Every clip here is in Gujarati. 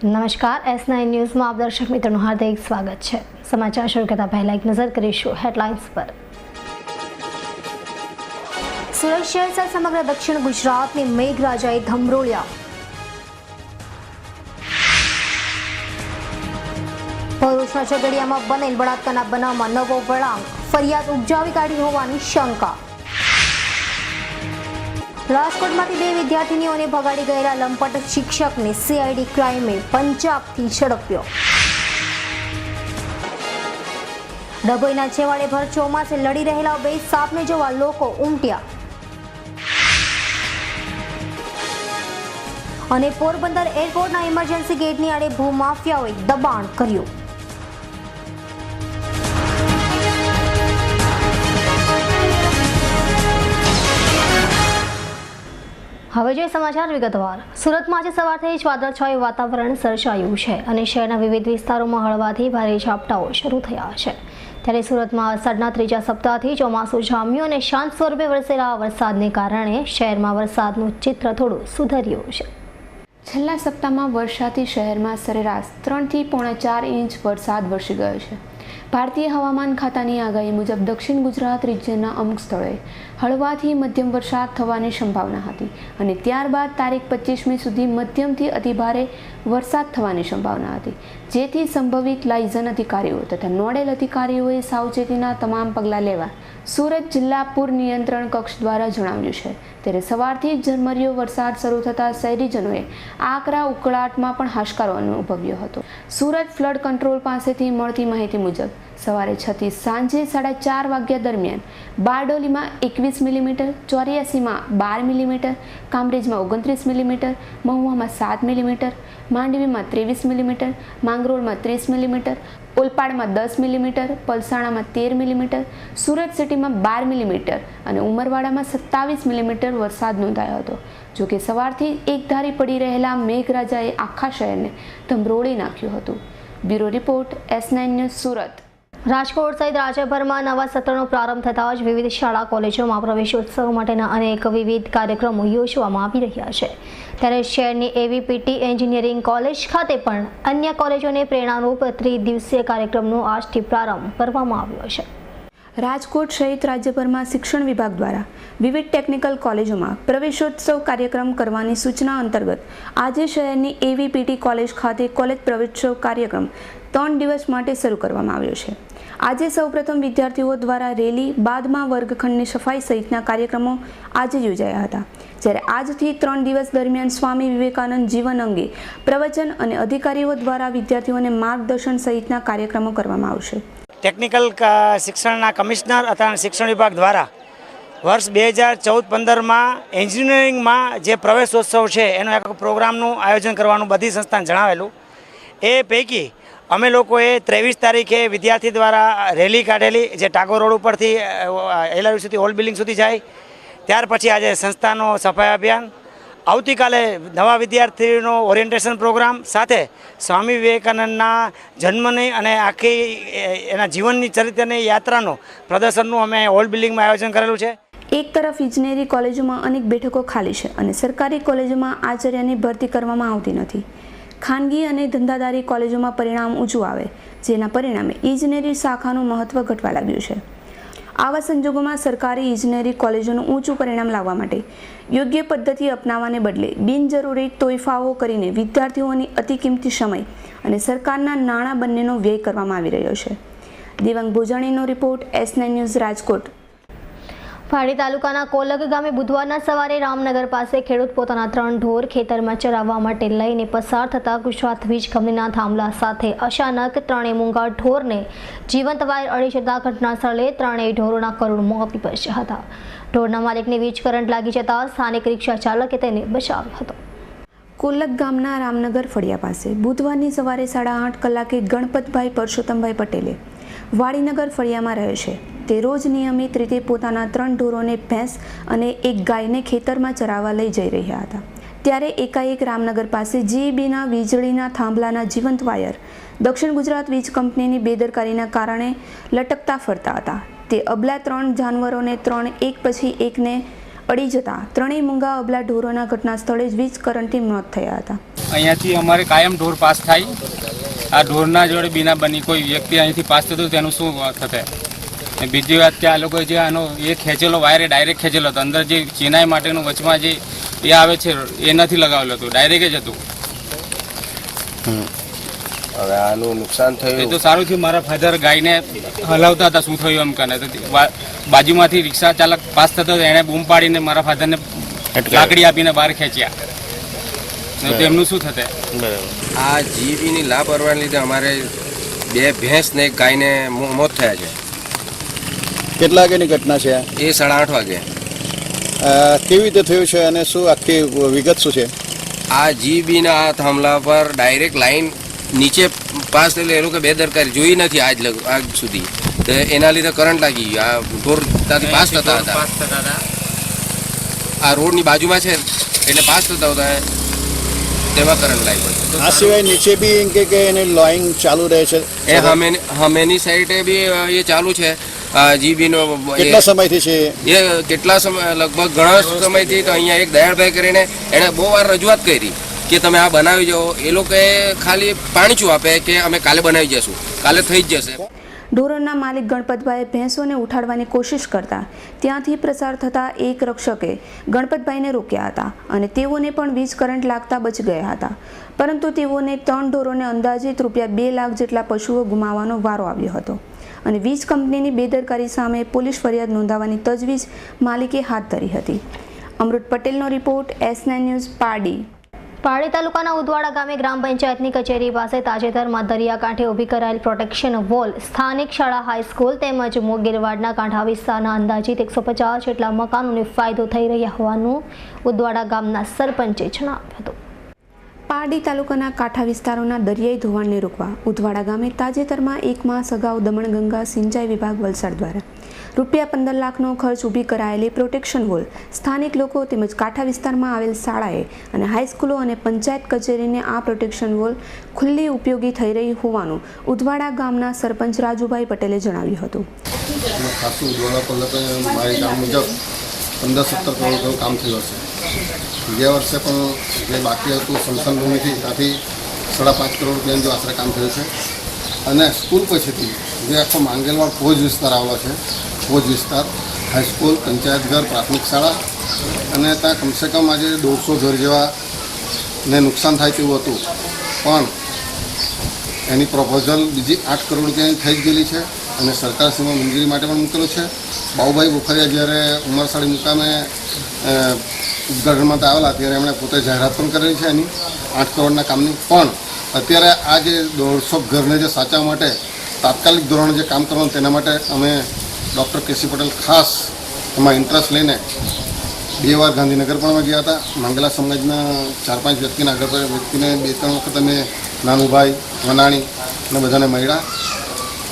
નમસ્કાર S9 ન્યૂઝમાં આપ દર્શક મિત્રોનું હાર્દિક સ્વાગત છે। સમાચાર શરૂ કરતા પહેલા એક નજર કરીશું હેડલાઇન્સ પર। સુરત શહેર સહિત સમગ્ર દક્ષિણ ગુજરાતની મેઘરાજાએ ધમરોળ્યા। ભરૂચના ઝઘડિયામાં બનેલ બળાત્કારના બનાવમાં નવો વળાંક, ફરિયાદ ઉપજાવી કાઢી હોવાની શંકા। રાજકોટમાંથી 2 વિદ્યાર્થીનીઓને ભગાડી ગયેલા લંપટ શિક્ષકને CID ક્રાઇમે પંજાબથી ઝડપ્યો। ડભોઈના છેવાડે ભર ચોમાસે લડી રહેલા 2 સાપને જોવા લોકો ઉમટ્યા। અને પોરબંદર એરપોર્ટના ઇમરજન્સી ગેટની આડે ભૂમાફિયાઓએ દબાણ કર્યું। હવે જોઈએ સમાચાર વિગતવાર। સુરતમાં આજે સવારથી જ વાદળછાયું વાતાવરણ સર્જાયું છે અને શહેરના વિવિધ વિસ્તારોમાં હળવાથી ભારે ઝાપટાઓ શરૂ થયા છે। ત્યારે સુરતમાં વરસાદના ત્રીજા સપ્તાહથી ચોમાસું જામ્યું અને શાંત સ્વરૂપે વરસેલા વરસાદને કારણે શહેરમાં વરસાદનું ચિત્ર થોડું સુધર્યું છે। છેલ્લા સપ્તાહમાં વરસાદથી શહેરમાં સરેરાશ 3 થી 4.5 ઇંચ વરસાદ વરસી ગયો છે। ભારતીય હવામાન ખાતાની આગાહી મુજબ દક્ષિણ ગુજરાત રાજ્યના અમુક સ્થળોએ હળવાથી મધ્યમ વરસાદ થવાની સંભાવના હતી અને ત્યારબાદ તારીખ 25 મે સુધી મધ્યમથી અતિભારે વરસાદ થવાની સંભાવના હતી, જેથી સંભવિત લાયઝન અધિકારીઓ તથા નોડેલ અધિકારીઓએ સાવચેતીના તમામ પગલાં લેવા સુરત જિલ્લા પૂર નિયંત્રણ કક્ષ દ્વારા જણાવ્યું છે। ત્યારે સવારથી જ ઝરમરીયો વરસાદ શરૂ થતાં શહેરીજનોએ આકરા ઉકળાટમાં પણ હાશકારો અનુભવ્યો હતો। સુરત ફ્લડ કંટ્રોલ પાસેથી મળતી માહિતી મુજબ સવારે 6 થી સાંજે 4:30 વાગ્યા દરમિયાન બારડોલીમાં 21 મિલીમીટર, ચોર્યાસીમાં 12 મિલીમીટર, કામરેજમાં 29 મિલીમીટર, મહુવામાં 7 મિલીમીટર, માંડવીમાં 23 મિલીમીટર, માંગરોળમાં 30 મિલીમીટર, ઓલપાડમાં 10 મિલીમીટર, પલસાણામાં 13 મિલીમીટર, સુરત સિટીમાં 12 મિલીમીટર અને ઉમરવાડામાં 27 મિલીમીટર વરસાદ નોંધાયો હતો। જોકે સવારથી એકધારી પડી રહેલા મેઘરાજાએ આખા શહેરને ધમરોળી નાખ્યું હતું। Bureau report S9 news Surat. Rajkot સહિત રાજ્યભરમાં નવા સત્રનો પ્રારંભ થતાં જ વિવિધ શાળા કોલેજોમાં પ્રવેશોત્સવ માટેના અનેક વિવિધ કાર્યક્રમો યોજવામાં આવી રહ્યા છે। ત્યારે શહેરની AVPT એન્જિનિયરિંગ કોલેજ ખાતે પણ અન્ય કોલેજોને પ્રેરણારૂપ 3 દિવસીય કાર્યક્રમનો આજથી પ્રારંભ કરવામાં આવ્યો છે। રાજકોટ સહિત રાજ્યભરમાં શિક્ષણ વિભાગ દ્વારા વિવિધ ટેકનિકલ કોલેજોમાં પ્રવેશોત્સવ કાર્યક્રમ કરવાની સૂચના અંતર્ગત આજે શહેરની AVPT કોલેજ ખાતે કોલેજ પ્રવેશોત્સવ કાર્યક્રમ 3 દિવસ માટે શરૂ કરવામાં આવ્યો છે। આજે સૌપ્રથમ વિદ્યાર્થીઓ દ્વારા રેલી, બાદમાં વર્ગખંડની સફાઈ સહિતના કાર્યક્રમો આજે યોજાયા હતા। જ્યારે આજથી 3 દિવસ દરમિયાન સ્વામી વિવેકાનંદ જીવન અંગે પ્રવચન અને અધિકારીઓ દ્વારા વિદ્યાર્થીઓને માર્ગદર્શન સહિતના કાર્યક્રમો કરવામાં આવશે। ટેકનિકલ શિક્ષણના કમિશનર અથવા શિક્ષણ વિભાગ દ્વારા વર્ષ 2014-15માં એન્જિનિયરિંગમાં જે પ્રવેશોત્સવ છે એનો એક પ્રોગ્રામનું આયોજન કરવાનું બધી સંસ્થાને જણાવેલું। એ પૈકી અમે લોકોએ 23 તારીખે વિદ્યાર્થી દ્વારા રેલી કાઢેલી, જે ટાગોર રોડ ઉપરથી LRU સુધી હોલ બિલ્ડિંગ સુધી જાય। ત્યાર પછી આજે સંસ્થાનો સફાઈ અભિયાન, આવતીકાલે નવા વિદ્યાર્થીનો ઓરિએન્ટેશન પ્રોગ્રામ સાથે સ્વામી વિવેકાનંદના જન્મની અને આખી એના જીવનની ચરિત્રની યાત્રાનો પ્રદર્શનનું અમે હોલ બિલ્ડિંગમાં આયોજન કરેલું છે। એક તરફ ઇજનેરી કોલેજોમાં અનેક બેઠકો ખાલી છે અને સરકારી કોલેજોમાં આચાર્યની ભરતી કરવામાં આવતી નથી। ખાનગી અને ધંધાદારી કોલેજોમાં પરિણામ ઊંચું આવે, જેના પરિણામે ઇજનેરી શાખાનું મહત્વ ઘટવા લાગ્યું છે। આવા સંજોગોમાં સરકારી ઇજનેરી કોલેજોનું ઊંચું પરિણામ લાવવા માટે યોગ્ય પદ્ધતિ અપનાવવાને બદલે બિનજરૂરી તોયફાઓ કરીને વિદ્યાર્થીઓની અતિકિંમતી સમય અને સરકારના નાણાં બંનેનો વ્યય કરવામાં આવી રહ્યો છે। દિવ્યાંગ ભોજાણીનો રિપોર્ટ S9 ન્યૂઝ રાજકોટ। પાડી તાલુકાના કોલગ ગામે બુધવારના સવારે રામનગર પાસે ખેડૂત પોતાના 3 ઢોર ખેતરમાં ચરાવવા માટે લઈને પસાર થતા ગુજરાત વીજ કંપનીના થાંભલા સાથે અચાનક 3 મૂંગા ઢોરને જીવંત વાયર અડી જતા ઘટના સ્થળે 3 ઢોરોના કરુણ મોત નીપજ્યા હતા। ઢોરના માલિકને વીજ કરંટ લાગી જતા સ્થાનિક રિક્ષા ચાલકે તેને બચાવ્યો હતો। કોલક ગામના રામનગર ફળિયા પાસે બુધવારની સવારે 8:30 કલાકે ગણપતભાઈ પરસોત્તમભાઈ પટેલે વાડીનગર ફળિયામાં રહે છે। તે રોજ નિયમિત રીતે પોતાના 3 ઢોરોને ભેંસ અને 1 ગાયને ખેતરમાં ચરાવવા લઈ જઈ રહ્યા હતા। ત્યારે એકાએક રામનગર પાસે GEBના વીજળીના થાંભલાના જીવંત વાયર દક્ષિણ ગુજરાત વીજ કંપનીની બેદરકારીના કારણે લટકતા ફરતા હતા। તે અબલા 3 જાનવરોને 3 એક પછી એકને અડી જતા ત્રણેય મૂંગા અબલા ઢોરોના ઘટના સ્થળે જ વીજ કરંટથી મોત થયા હતા. અહીંયાથી અમારે કાયમ ઢોર પાસ થાય. આ ઢોરના જોડે બીના બની કોઈ વ્યક્તિ અહીંથી પાસ થતું તેનું શું થશે? બીજી વાત કે આ લોકોએ જે આનો એ ખેંચેલો વાયર ડાયરેક્ટ ખેંચેલો હતો. અંદર જે ચિનાઈ માટેનું વચમાં જે એ આવે છે એ નથી લગાવેલું હતું, ડાયરેક્ટ જ હતું. હવે આનું નુકસાન થયું એ તો સારું થયું મારા ફાધર ગાયને હલાવતા હતા, શું થયું એમ કને તો બાજુમાંથી રિક્ષા ચાલક પાસ થતો હતો, એણે બૂમ પાડીને મારા ફાધરને લાકડી આપીને બહાર ખેંચ્યા. તો તેમનું શું થશે? આ જીબીની લાપરવાહીને લીધે અમારે 2 ભેંસ ને 1 ગાયને મોત થયા છે. કેટલા વાગ્યાની ઘટના છે? એ 8:30 વાગે. કેવી રીતે થયું છે અને શું આખી વિગત શું છે? આ જીબીના હાથ હુમલા પર ડાયરેક્ટ લાઈન નીચે પાસ થયેલી, એ લોકો બેદરકારી જોઈ નથી આજ સુધી. તો એના લીધે કરંટ લાગી ગયો. આ ઢોર ત્યાંથી પાસ થતા હતા. આ રોડની બાજુમાં છે એટલે પાસ થતા હતા, તેમાં કરંટ લાગ્યો. આ સિવાય નીચે બી એમ કે એની લાઈન ચાલુ રહે છે? એ હમેની સાઈડે બી એ ચાલુ છે. જીબીનો કેટલા સમયથી છે એ? કેટલા સમય, લગભગ ઘણા સમયથી. તો અહીંયા એક દયાળભાઈ કરીને એણે બહુ વાર રજૂઆત કરી કે તમે આ બનાવી જાઓ. એ લોકોએ ખાલી પાણીચું આપે કે અમે કાલે બનાવી જશું, કાલે થઈ જ જશે. ઢોરોના માલિક ગણપતભાઈએ ભેંસોને ઉઠાડવાની કોશિશ કરતા ત્યાંથી પ્રસાર થતા એક રક્ષકે ગણપતભાઈને રોક્યા હતા અને તેઓને પણ વીજ કરંટ લાગતા બચી ગયા હતા. પરંતુ તેઓને 3 ઢોરોને અંદાજિત ₹2 લાખ જેટલા પશુઓ ગુમાવવાનો વારો આવ્યો હતો અને વીજ કંપનીની બેદરકારી સામે પોલીસ ફરિયાદ નોંધાવવાની તજવીજ માલિકે હાથ ધરી હતી. અમૃત પટેલનો report, S9 news, Pardi. Pardi તાલુકાના ઉદવાડા ગામે ગ્રામ પંચાયતની કચેરી પાસે તાજેતરમાં દરિયાકાંઠે ઊભી કરાયેલ પ્રોટેક્શન વોલ સ્થાનિક શાળા હાઈસ્કૂલ તેમજ મોગેરવાડના કાંઠા વિસ્તારના અંદાજિત 150 જેટલા મકાનોને ફાયદો થઈ રહ્યા હોવાનું ઉદવાડા ગામના સરપંચે જણાવ્યું હતું. પારડી તાલુકાના કાંઠા વિસ્તારોના દરિયાઈ ધોવાણને રોકવા ઉદવાડા ગામે તાજેતરમાં 1 માસ અગાઉ દમણગંગા સિંચાઈ વિભાગ વલસાડ દ્વારા ₹15 લાખનો ખર્ચ ઊભી કરાયેલી પ્રોટેક્શન વોલ સ્થાનિક લોકો તેમજ કાંઠા વિસ્તારમાં આવેલ શાળાએ અને હાઈસ્કૂલો અને પંચાયત કચેરીને આ પ્રોટેક્શન વોલ ખુલ્લી ઉપયોગી થઈ રહી હોવાનું ઉદવાડા ગામના સરપંચ રાજુભાઈ પટેલે જણાવ્યું હતું. ખાસું ઉદવાડા પર મારી કામ મુજબ 15-17 કરોડનું કામ થયું હશે. ગયા વર્ષે પણ જે બાકી હતું સંસદ ભૂમિથી ત્યાંથી 5.5 કરોડ રૂપિયાનું જો આશરે કામ થયું છે. અને સ્કૂલ પછીથી જે આખો માંગેલવાડ ફોજ વિસ્તાર આવેલો છે, ફોજ વિસ્તાર, હાઈસ્કૂલ, પંચાયતઘર, પ્રાથમિક શાળા અને ત્યાં કમસે કમ આજે 150 ઘર જેવાને નુકસાન થાય તેવું હતું. પણ એની પ્રપોઝલ બીજી 8 કરોડ રૂપિયાની થઈ જ ગયેલી છે અને સરકારશ્રીમાં મંજૂરી માટે પણ મૂકેલું છે. બાબુભાઈ બોખરિયા જ્યારે ઉમરસાડી મુકામે ઉદ્ઘાટનમાં આવેલા ત્યારે એમણે પોતે જાહેરાત પણ કરેલી છે એની 8 કરોડના કામની. પણ અત્યારે આ જે 150 ઘરને જે સાચવવા માટે તાત્કાલિક ધોરણે જે કામ કરવાનું તેના માટે અમે ડૉક્ટર કેસી પટેલ ખાસ એમાં ઇન્ટરેસ્ટ લઈને 2 વાર ગાંધીનગર પણ અમે ગયા હતા. માંગલા સમાજના 4-5 વ્યક્તિને આગળ વ્યક્તિને 2-3 વખત અમે નાનુભાઈ, વનાણી અને બધાને મળ્યા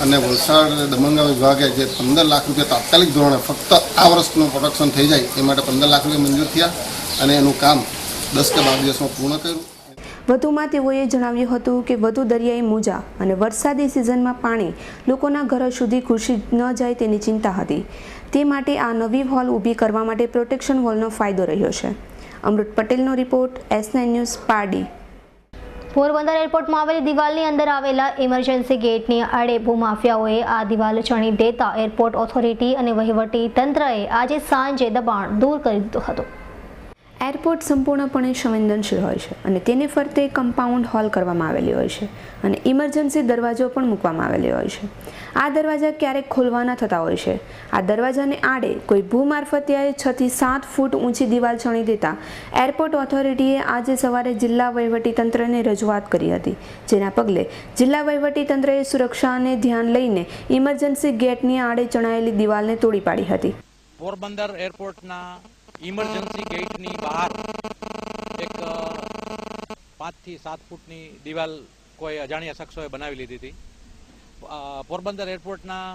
અને વલસાડ દમણગંગા વિભાગે જે 15 લાખ રૂપિયા તાત્કાલિક ધોરણે ફક્ત આ વર્ષનું પ્રોડક્શન થઈ જાય એ માટે 15 લાખ રૂપિયા મંજૂર થયા અને એનું કામ 10 કે 12 દિવસમાં પૂર્ણ કર્યું. વધુમાં તેઓએ જણાવ્યું હતું કે વધુ દરિયાઈ મોજા અને વરસાદી સિઝનમાં પાણી લોકોના ઘરો સુધી ઘૂસી ન જાય તેની ચિંતા હતી. તે માટે આ નવી હોલ ઊભી કરવા માટે પ્રોટેક્શન વોલનો ફાયદો રહ્યો છે. અમૃત પટેલનો report, S9 news, Pardi. Porbandar એરપોર્ટમાં આવેલી દિવાલની અંદર આવેલા ઇમરજન્સી ગેટની આડે ભૂમાફિયાઓએ આ દિવાલ ચણી દેતા એરપોર્ટ ઓથોરિટી અને વહીવટી તંત્રએ આજે સાંજે દબાણ દૂર કરી દીધું હતું. એરપોર્ટ સંપૂર્ણપણે સંવેદનશીલ હોય છે અને તેને ફરતે કમ્પાઉન્ડ હોલ કરવામાં આવેલી હોય છે અને ઇમરજન્સી દરવાજો પણ મૂકવામાં આવેલી હોય છે. આ દરવાજા ક્યારેક ખોલવાના થતા હોય છે. આ દરવાજાને આડે કોઈ ભૂમારફતિયાએ 6 થી 7 ફૂટ ઊંચી દિવાલ ચણી દેતા એરપોર્ટ ઓથોરિટીએ આજે સવારે જિલ્લા વહીવટીતંત્રને રજૂઆત કરી હતી, જેના પગલે જિલ્લા વહીવટીતંત્રએ સુરક્ષાને ધ્યાન લઈને ઇમરજન્સી ગેટની આડે ચણાયેલી દિવાલને તોડી પાડી હતી. પોરબંદર એરપોર્ટના ઇમરજન્સી ગેટની બહાર એક 5 થી 7 ફૂટની દિવાલ કોઈ અજાણ્યા શખ્સોએ બનાવી લીધી હતી. પોરબંદર એરપોર્ટના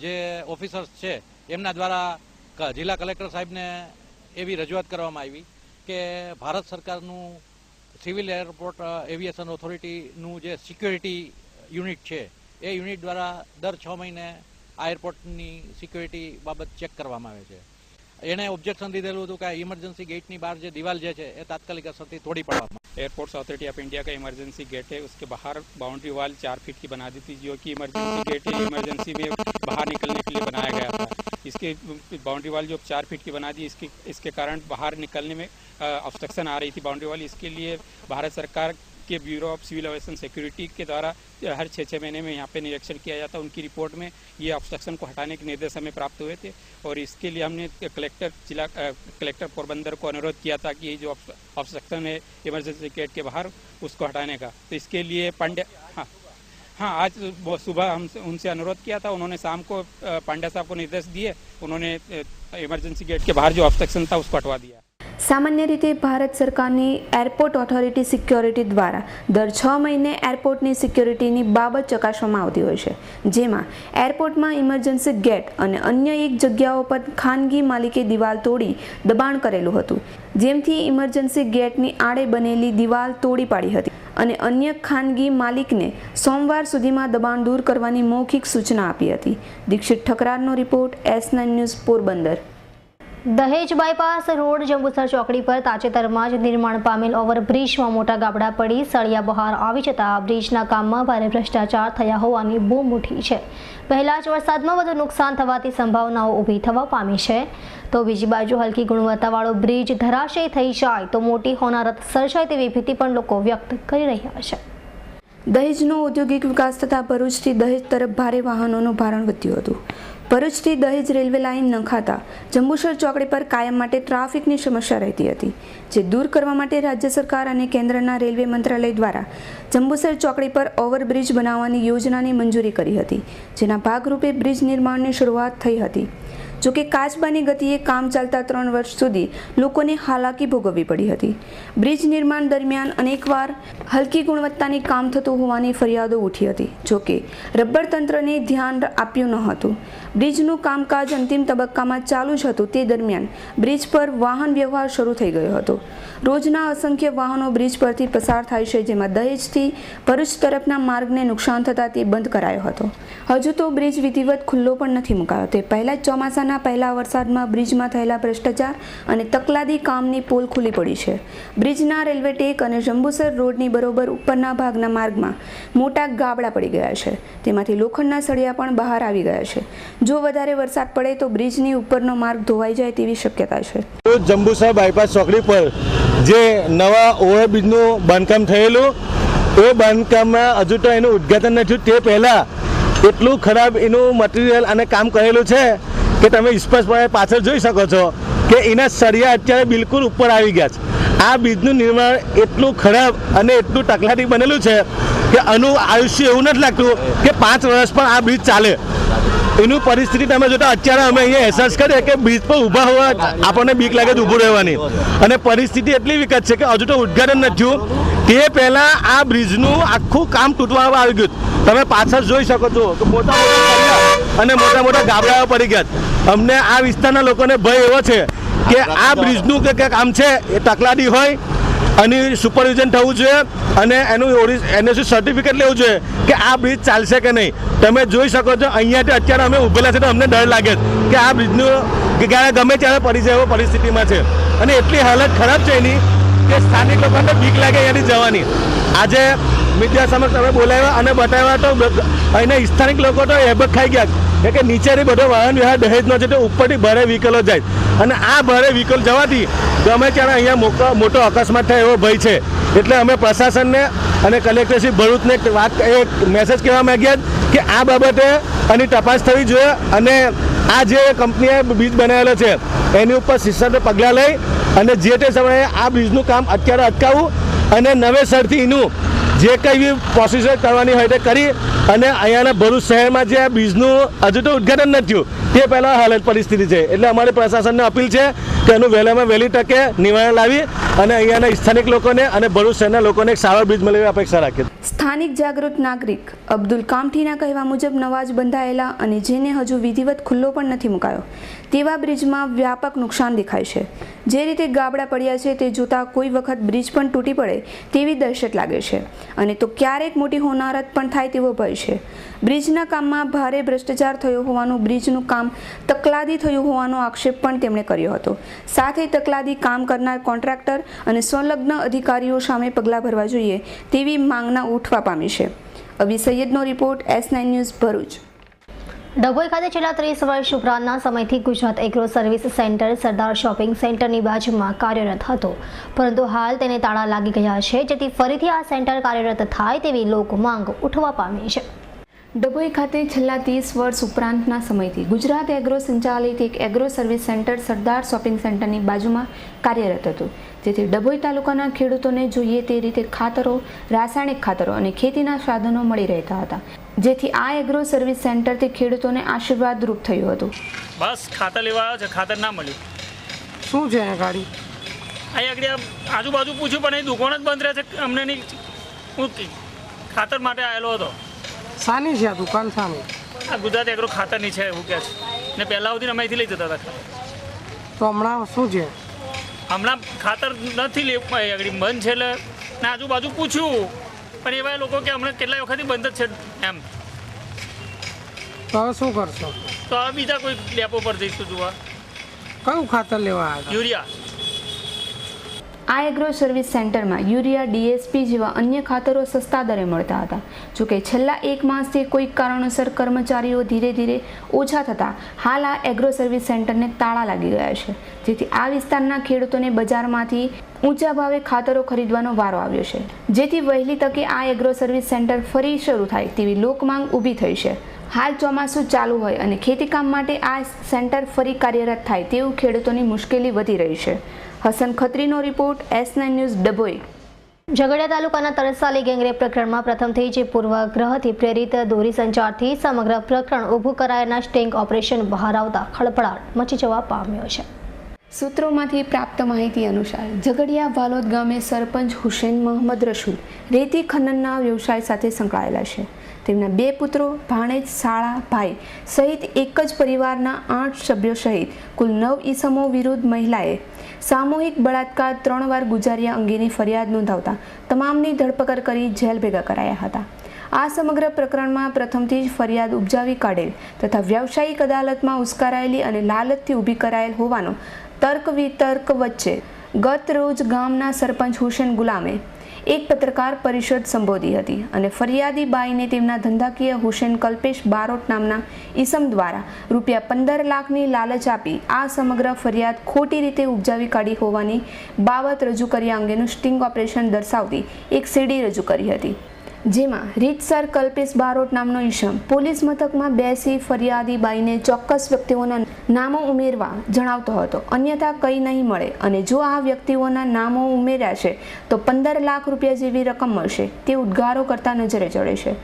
જે ઓફિસર્સ છે એમના દ્વારા જિલ્લા કલેક્ટર સાહેબને એવી રજૂઆત કરવામાં આવી કે ભારત સરકારનું સિવિલ એરપોર્ટ એવિએશન ઓથોરિટીનું જે સિક્યોરિટી યુનિટ છે એ યુનિટ દ્વારા દર 6 મહિને આ એરપોર્ટની સિક્યોરિટી બાબત ચેક કરવામાં આવે છે. એણે ઓબ્જેક્શન દીધેલું હતું કે આ ઇમરજન્સી ગેટની બહાર જે દિવાલ જે છે એ તાત્કાલિક असरથી तोड़ी पड़वा। एयरपोर्ट्स अथॉरिटी ऑफ इंडिया का इमरजेंसी गेट है, उसके बाहर बाउंड्री वाल 4 फीट की बना दी थी, जो कि इमरजेंसी गेट है, इमरजेंसी में बाहर निकलने के लिए बनाया गया था। इसके बाउंड्री वाल जो 4 फीट की बना दी, इसके कारण बाहर निकलने में ऑब्स्ट्रक्शन आ रही थी बाउंड्री वाल। इसके लिए भारत सरकार के bureau of civil aviation security के द्वारा हर 6-6 महीने में यहाँ पे निरीक्षण किया जाता। उनकी रिपोर्ट में ये ऑब्स्ट्रक्शन को हटाने के निर्देश हमें प्राप्त हुए थे और इसके लिए हमने कलेक्टर पोरबंदर को अनुरोध किया था कि ये जो ऑब्स्ट्रक्शन है इमरजेंसी गेट के बाहर उसको हटाने का। तो इसके लिए हाँ आज सुबह हम उनसे अनुरोध किया था, उन्होंने शाम को पांड्या साहब को निर्देश दिए, उन्होंने इमरजेंसी गेट के बाहर जो ऑब्स्ट्रक्शन था उसको हटवा दिया। સામાન્ય રીતે ભારત સરકારની એરપોર્ટ ઓથોરિટી સિક્યોરિટી દ્વારા દર 6 મહિને એરપોર્ટની સિક્યોરિટીની બાબત ચકાસવામાં આવતી હોય છે, જેમાં એરપોર્ટમાં ઇમરજન્સી ગેટ અને અન્ય એક જગ્યાઓ પર ખાનગી માલિકે દિવાલ તોડી દબાણ કરેલું હતું, જેમથી ઇમરજન્સી ગેટની આડે બનેલી દિવાલ તોડી પાડી હતી અને અન્ય ખાનગી માલિકને સોમવાર સુધીમાં દબાણ દૂર કરવાની મૌખિક સૂચના આપી હતી। દીક્ષિત ઠકરારનો report, S9 news, Porbandar. Dahej bypass road Jambusar ચોકડી પર તાજેતરમાં જ નિર્માણ પામેલ ઓવરબ્રિજમાં મોટા ગાબડા પડી સળિયા બહાર આવી જતા બ્રિજના કામમાં ભારે ભ્રષ્ટાચાર થયા હોવાની બૂમ ઉઠી છે। પહેલા જ વરસાદમાં વધુ નુકસાન થવાની સંભાવનાઓ ઊભી થવા પામી છે, તો બીજી બાજુ હલકી ગુણવત્તાવાળો બ્રિજ ધરાશયી થઈ જાય તો મોટી હોનારત સર્જાય તેવી ભીતિ પણ લોકો વ્યક્ત કરી રહ્યા છે। દહેજનો ઔદ્યોગિક વિકાસ થતાં ભરૂચથી દહેજ તરફ ભારે વાહનોનું ભારણ વધ્યું હતું। ભરૂચથી દહેજ રેલવે લાઇન ન ખાતા જંબુસર ચોકડી પર કાયમ માટે ટ્રાફિકની સમસ્યા રહેતી હતી, જે દૂર કરવા માટે રાજ્ય સરકાર અને કેન્દ્રના રેલવે મંત્રાલય દ્વારા જંબુસર ચોકડી પર ઓવરબ્રિજ બનાવવાની યોજનાની મંજૂરી કરી હતી, જેના ભાગરૂપે બ્રિજ નિર્માણની શરૂઆત થઈ હતી। જોકે કાચબાની ગતિએ કામ ચાલતા 3 વર્ષ સુધી લોકોને હાલાકી ભોગવવી પડી હતી। બ્રિજ નિર્માણ દરમિયાન અનેકવાર હલકી ગુણવત્તાની કામ થતું હોવાની ફરિયાદો ઉઠી હતી, જોકે રબર તંત્રને ધ્યાન આપ્યું ન હતું। બ્રિજનું કામકાજ અંતિમ તબક્કામાં ચાલુ જ હતું તે દરમિયાન બ્રિજ પર વાહન વ્યવહાર શરૂ થઈ ગયો હતો। રોજના અસંખ્ય વાહનો બ્રિજ પરથી પસાર થાય છે, જેમાં દહેજથી ભરૂચ તરફના માર્ગને નુકસાન થતાં તે બંધ કરાયો હતો। હજુ તો બ્રિજ વિધિવત ખુલ્લો પણ નથી મુકાયો, તે પહેલા જ ચોમાસાના પહેલા વરસાદમાં બ્રિજમાં થયેલા ભ્રષ્ટાચાર અને તકલાદી કામની પોલ ખુલ્લી પડી છે। બ્રિજના રેલવે ટેક અને જંબુસર રોડની બરોબર ઉપરના ભાગના માર્ગમાં મોટા ગાબડા પડી ગયા છે, તેમાંથી લોખંડના સળિયા પણ બહાર આવી ગયા છે। જો વધારે વરસાદ પડે તો બ્રિજની ઉપરનો માર્ગ ધોવાઈ જાય તેવી શક્યતા છે। જંબુસર બાયપાસ ચોકડી પર જે નવા ઓવરબ્રિજનું બાંધકામ થયેલું એ બાંધકામમાં હજુ તો એનું ઉદ્ઘાટન નથી, તે પહેલાં એટલું ખરાબ એનું મટીરિયલ અને કામ કરેલું છે કે તમે સ્પષ્ટપણે પાછળ જોઈ શકો છો કે એના સળિયા અત્યારે બિલકુલ ઉપર આવી ગયા છે। આ બ્રિજનું નિર્માણ એટલું ખરાબ અને એટલું તકલાદી બનેલું છે કે આનું આયુષ્ય એવું નથી લાગતું કે 5 વર્ષ પણ આ બ્રિજ ચાલે। એનું પરિસ્થિતિ તમે જોતા અત્યારે અમે અહીંયા અહેસાસ કરીએ કે બ્રિજ પર ઊભા હોવા આપણને બીક લાગે ઊભું રહેવાની, અને પરિસ્થિતિ એટલી વિકટ છે કે હજુ તો ઉદ્ઘાટન નથી થયું, તે પહેલાં આ બ્રિજનું આખું કામ તૂટવામાં આવી ગયું। તમે પાછળ જોઈ શકો છો કે મોટા અને મોટા ગાબડાઓ પડી ગયા। અમને આ વિસ્તારના લોકોને ભય એવો છે કે આ બ્રિજનું કે કામ છે એ તકલાદી હોય અને સુપરવિઝન થવું જોઈએ અને એનું સર્ટિફિકેટ લેવું જોઈએ કે આ બ્રિજ ચાલશે કે નહીં। તમે જોઈ શકો છો અહીંયાથી અત્યારે અમે ઊભેલા છે તો અમને ડર લાગે કે આ બ્રિજનું કે ગમે ત્યારે પડી જાય એવો પરિસ્થિતિમાં છે, અને એટલી હાલત ખરાબ છે એની કે સ્થાનિક લોકોને બીક લાગે અહીંયાથી જવાની। આજે મીડિયા સમક્ષ અમે બોલાવ્યા અને બતાવ્યા તો અહીંના સ્થાનિક લોકો તો હેબત ખાઈ ગયા કે નીચેથી બધો વાહન વ્યવહાર દહેજનો છે તો ઉપરથી ભારે વ્હીકલો જાય, અને આ ભારે વ્હીકલ જવાથી ગમે ત્યારે અહીંયા મોટો અકસ્માત થાય એવો ભય છે। એટલે અમે પ્રશાસનને અને કલેક્ટરશ્રી ભરૂચને એક મેસેજ કહેવા માંગ્યા કે આ બાબતે આની તપાસ થવી જોઈએ અને આ જે કંપનીએ બ્રિજ બનાવેલો છે એની ઉપર શિસ્તને પગલાં લઈ અને જે તે સમયે આ બ્રિજનું કામ અત્યારે અટકાવવું અને નવેસરથી એનું જે કંઈ બી પ્રોસિજર કરવાની હોય તે કરી અને અહીંયાના ભરૂચ શહેરમાં જે આ બ્રિજનું હજુ તો ઉદ્ઘાટન નથી થયું તે પહેલાં હાલત પરિસ્થિતિ છે। એટલે અમારી પ્રશાસનને અપીલ છે કે એનું વહેલામાં વહેલી તકે નિવારણ લાવી અને અહીંયાના સ્થાનિક લોકોને અને ભરૂચ શહેરના લોકોને એક સારો બ્રિજ મળે એવી અપેક્ષા રાખીએ। સ્થાનિક જાગૃત નાગરિક અબ્દુલ કામઠીના કહેવા મુજબ નવા જ બંધાયેલા અને જેને હજુ વિધિવત ખુલ્લો પણ નથી મુકાયો તેવા બ્રિજમાં વ્યાપક નુકસાન દેખાય છે। જે રીતે ગાબડા પડ્યા છે તે જોતાં કોઈ વખત બ્રિજ પણ તૂટી પડે તેવી દહેશત લાગે છે, અને તો ક્યારેક મોટી હોનારત પણ થાય તેવો ભય છે। બ્રિજના કામમાં ભારે ભ્રષ્ટાચાર થયો હોવાનું બ્રિજનું કામ કામ તકલાદી થયું હોવાનો આક્ષેપ પણ તેમણે કર્યો હતો. સાથે તકલાદી કામ કરનાર કોન્ટ્રાક્ટર અને સંલગ્ન અધિકારીઓ સામે પગલાં ભરવા જોઈએ તેવી માંગના ઉઠવા પામી છે. અવી સૈયદનો report S9 news Bharuch. Dabhoi ખાતે છેલ્લા 30 વર્ષ ઉપરાંતના સમયથી Gujarat agro service centre Sardar shopping સેન્ટરની બાજુમાં કાર્યરત હતો, પરંતુ હાલ તેને તાળા લાગી ગયા છે, જેથી ફરીથી આ સેન્ટર કાર્યરત થાય તેવી લોક માંગ ઉઠવા પામી છે. ડભોઈ ખાતે છેલ્લા 30 વર્ષ ઉપરાંતના સમયથી ગુજરાત એગ્રો સંચાલિત એક agro service centre Sardar shopping સેન્ટરની બાજુમાં કાર્યરત હતું, જેથી ડભોઈ તાલુકાના ખેડૂતોને જોઈએ તે રીતે ખાતરો, રાસાયણિક ખાતરો અને ખેતીના સાધનો મળી રહેતા હતા, જેથી આ એગ્રો સર્વિસ સેન્ટરથી ખેડૂતોને આશીર્વાદરૂપ થયું હતું. બસ ખાતર લેવા આવ્યો છે, ખાતર ના મળ્યું. શું છે આ ગાડી? અહીં આગળ આજુબાજુ પૂછ્યું પણ એ દુકાન જ બંધ રહે છે. અમને નહીં, હું ખાતર માટે આવેલો હતો. સાની છે આ દુકાન? સાની? આ ગુજરાત એગ્રો ખાતરની છે એવું કહે છે, ને પહેલાં સુધી અમે અહીંથી લઈ જતા હતા. તો હમણાં શું છે? હમણાં ખાતર નથી લેવું, આગળ બંધ છે. એટલે ને આજુબાજુ પૂછ્યું પણ એવા લોકો કે હમણાં કેટલાય વખતથી બંધ જ છે એમ. તો હવે શું કરશો? તો હવે બીજા કોઈ ડેપો પર જઈશું જોવા. કયું ખાતર લેવા આવ્યા? યુરિયા. આ એગ્રો સર્વિસ સેન્ટરમાં યુરિયા, DSP જેવા અન્ય ખાતરો સસ્તા દરે મળતા હતા. જોકે છેલ્લા 1 માસથી કોઈક કારણોસર કર્મચારીઓ ધીરે ધીરે ઓછા થતાં હાલ આ એગ્રો સર્વિસ સેન્ટરને તાળા લાગી ગયા છે, જેથી આ વિસ્તારના ખેડૂતોને બજારમાંથી ઊંચા ભાવે ખાતરો ખરીદવાનો વારો આવ્યો છે, જેથી વહેલી તકે આ એગ્રો સર્વિસ સેન્ટર ફરી શરૂ થાય તેવી લોકમાંગ ઊભી થઈ છે. હાલ ચોમાસું ચાલુ હોય અને ખેતીકામ માટે આ સેન્ટર ફરી કાર્યરત થાય તેવું ખેડૂતોની મુશ્કેલી વધી રહી છે. હસન ખત્રીનો report S9 news Dabhoi. Jhagadia તાલુકાના તરસાલી ગેંગરેપ પ્રકરણમાં પ્રથમથી જ પૂર્વગ્રહથી પ્રેરિત દોરી સંચારથી સમગ્ર પ્રકરણ ઊભું કરાયેલા સ્ટિંગ ઓપરેશન બહાર આવતા ખળભળાટ મચી જવા પામ્યો છે. સૂત્રોમાંથી પ્રાપ્ત માહિતી અનુસાર ઝઘડિયા વાલોદ ગામે સરપંચ હુસેન મોહમ્મદ રસૂલ રેતી ખનનના વ્યવસાય સાથે સંકળાયેલા છે. તેમના 2 પુત્રો, ભાણેજ, સાળા, ભાઈ સહિત એક જ પરિવારના 8 સભ્યો સહિત કુલ 9 ઈસમો વિરુદ્ધ મહિલાએ સામૂહિક બળાત્કાર 3 વાર ગુજાર્યા અંગેની ફરિયાદ નોંધાવતા તમામની ધરપકડ કરી જેલ ભેગા કરાયા હતા. આ સમગ્ર પ્રકરણમાં પ્રથમથી જ ફરિયાદ ઉપજાવી કાઢેલ તથા વ્યવસાયિક અદાલતમાં ઉશ્કેરાયેલી અને લાલચથી ઊભી કરાયેલ હોવાનો તર્ક વિતર્ક વચ્ચે ગત રોજ ગામના સરપંચ હુસેન ગુલામે એક પત્રકાર પરિષદ સંબોધી હતી અને ફરિયાદી બાઈને તેમના ધંધાકીય હુસેન કલ્પેશ બારોટ નામના ઈસમ દ્વારા રૂપિયા 15 લાખની લાલચ આપી આ સમગ્ર ફરિયાદ ખોટી રીતે ઉપજાવી કાઢી હોવાની બાબત રજૂ કર્યા અંગેનું સ્ટિંગ ઓપરેશન દર્શાવતી એક સીડી રજૂ કરી હતી, જેમાં રીતસર કલ્પેશ બારોટ નામનો ઈસમ પોલીસ મથકમાં બેસી ફરિયાદી બાઈને ચોક્કસ વ્યક્તિઓના નામો ઉમેરવા જણાવતો હતો, અન્યથા કંઈ નહીં મળે અને જો આ વ્યક્તિઓના નામો ઉમેર્યા છે તો 15 લાખ રૂપિયા જેવી રકમ મળશે તે ઉદ્ગારો કરતા નજરે ચડે છે.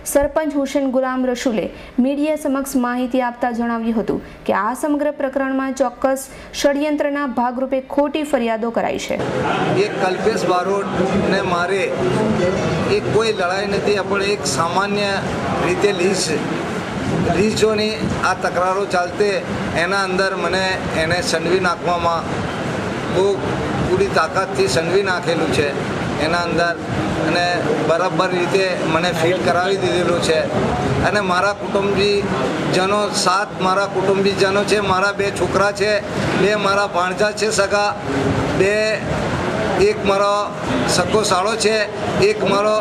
સરપંચ હુસેન ગુલામ રસૂલે મીડિયા સમક્ષ માહિતી આપતા જણાવ્યું હતું કે આ સમગ્ર પ્રકરણમાં ચોક્કસ ષડયંત્રના ભાગરૂપે ખોટી ફરિયાદો કરાઈ છે. એક કલ્પેશ બારોટને મારે એક કોઈ લડાઈ નથી, આપણે એક સામાન્ય રીતે લીઝોની આ તકરારો ચાલતે એના અંદર મને એને સંડવી નાખવામાં બહુ પૂરી તાકાતથી સંડવી નાખેલું છે એના અંદર, અને બરાબર રીતે મને ફીલ કરાવી દીધેલું છે. અને મારા કુટુંબીજનો 7 મારા કુટુંબીજનો છે, મારા 2 છોકરા છે, 2 મારા ભાણજા છે સગા, 2 એક મારો સગો સાળો છે, એક મારો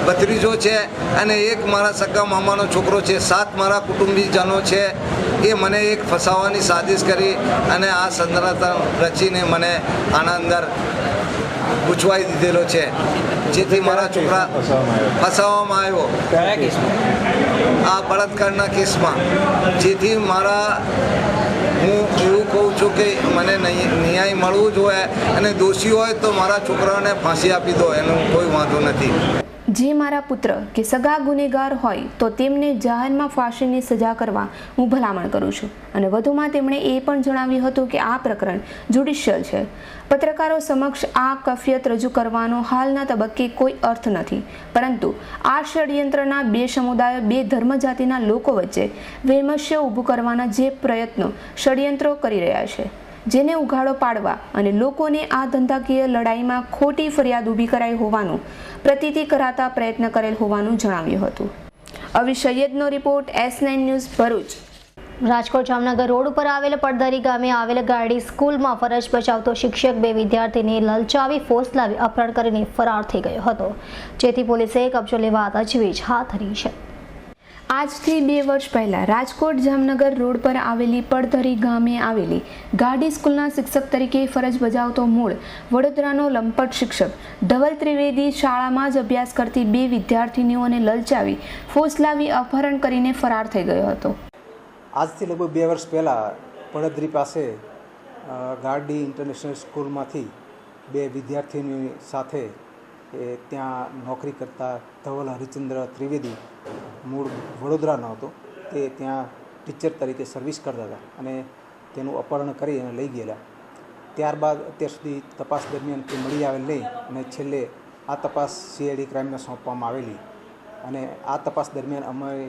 ભત્રીજો છે અને એક મારા સગા મામાનો છોકરો છે. 7 મારા કુટુંબીજનો છે એ મને એક ફસાવવાની સાજિશ કરી અને આ સંરચના રચીને મને આના અંદર પૂછવાઈ દીધેલો છે, જેથી મારા છોકરા ફસાવવામાં આવ્યો આ બળાત્કારના કેસમાં. જેથી હું એવું કહું છું કે મને ન્યાય મળવું જોઈએ અને દોષી હોય તો મારા છોકરાઓને ફાંસી આપી દો, એનો કોઈ વાંધો નથી. જે મારા પુત્ર કે સગા ગુનેગાર હોય તો તેમને જાહેરમાં ફાંસીની સજા કરવા હું ભલામણ કરું છું. અને વધુમાં તેમણે એ પણ જણાવ્યું હતું કે આ પ્રકરણ જ્યુડિશિયલ છે. પત્રકારો સમક્ષ આ કફિયત રજૂ કરવાનો હાલના તબક્કે કોઈ અર્થ નથી, પરંતુ આ ષડયંત્રના 2 સમુદાયો, 2 ધર્મજાતિના લોકો વચ્ચે વૈમનસ્ય ઊભું કરવાના જે પ્રયત્નો ષડયંત્રો કરી રહ્યા છે, જેને ઉઘાડો પાડવા અને લોકોને આ ધંધાકીય લડાઈમાં ખોટી ફરિયાદ ઊભી કરાઈ હોવાનું પ્રતીતિ કરાતા પ્રયત્ન કરેલ હોવાનું જણાવ્યું હતું. અવી સૈયદનો report S9 news Bharuch. Rajkot Jamnagar road ઉપર આવેલ પડદરી ગામે આવેલ ગાડી સ્કૂલમાં ફરજ બજાવતો શિક્ષક બે વિદ્યાર્થીને લલચાવી ફોસલાવી અપહરણ કરીને ફરાર થઈ ગયો હતો, જેથી પોલીસે કબજો લેવા તજવીજ હાથ ધરી છે. આજથી 2 વર્ષ પહેલા રાજકોટ જામનગર રોડ પર આવેલી પડધરી ગામે આવેલી ગાડી સ્કૂલના શિક્ષક તરીકે ફરજ બજાવતો મૂળ વડોદરાનો લંપટ શિક્ષક ધવલ ત્રિવેદી શાળામાં જ અભ્યાસ કરતી 2 વિદ્યાર્થીનીઓને લલચાવી ફોસલાવી અપહરણ કરીને ફરાર થઈ ગયો હતો. આજથી લગભગ 2 વર્ષ પહેલાં પડદરી પાસે ગાડી ઇન્ટરનેશનલ સ્કૂલમાંથી 2 વિદ્યાર્થીની સાથે ત્યાં નોકરી કરતા ધવલ હરિચંદ્ર ત્રિવેદી મૂળ વડોદરાનો હતો, તે ત્યાં ટીચર તરીકે સર્વિસ કરતા હતા અને તેનું અપહરણ કરી અને લઈ ગયેલા. ત્યારબાદ અત્યાર સુધી તપાસ દરમિયાન તે મળી આવેલ નહીં અને છેલ્લે આ તપાસ CID ક્રાઇમને સોંપવામાં આવેલી અને આ તપાસ દરમિયાન અમારે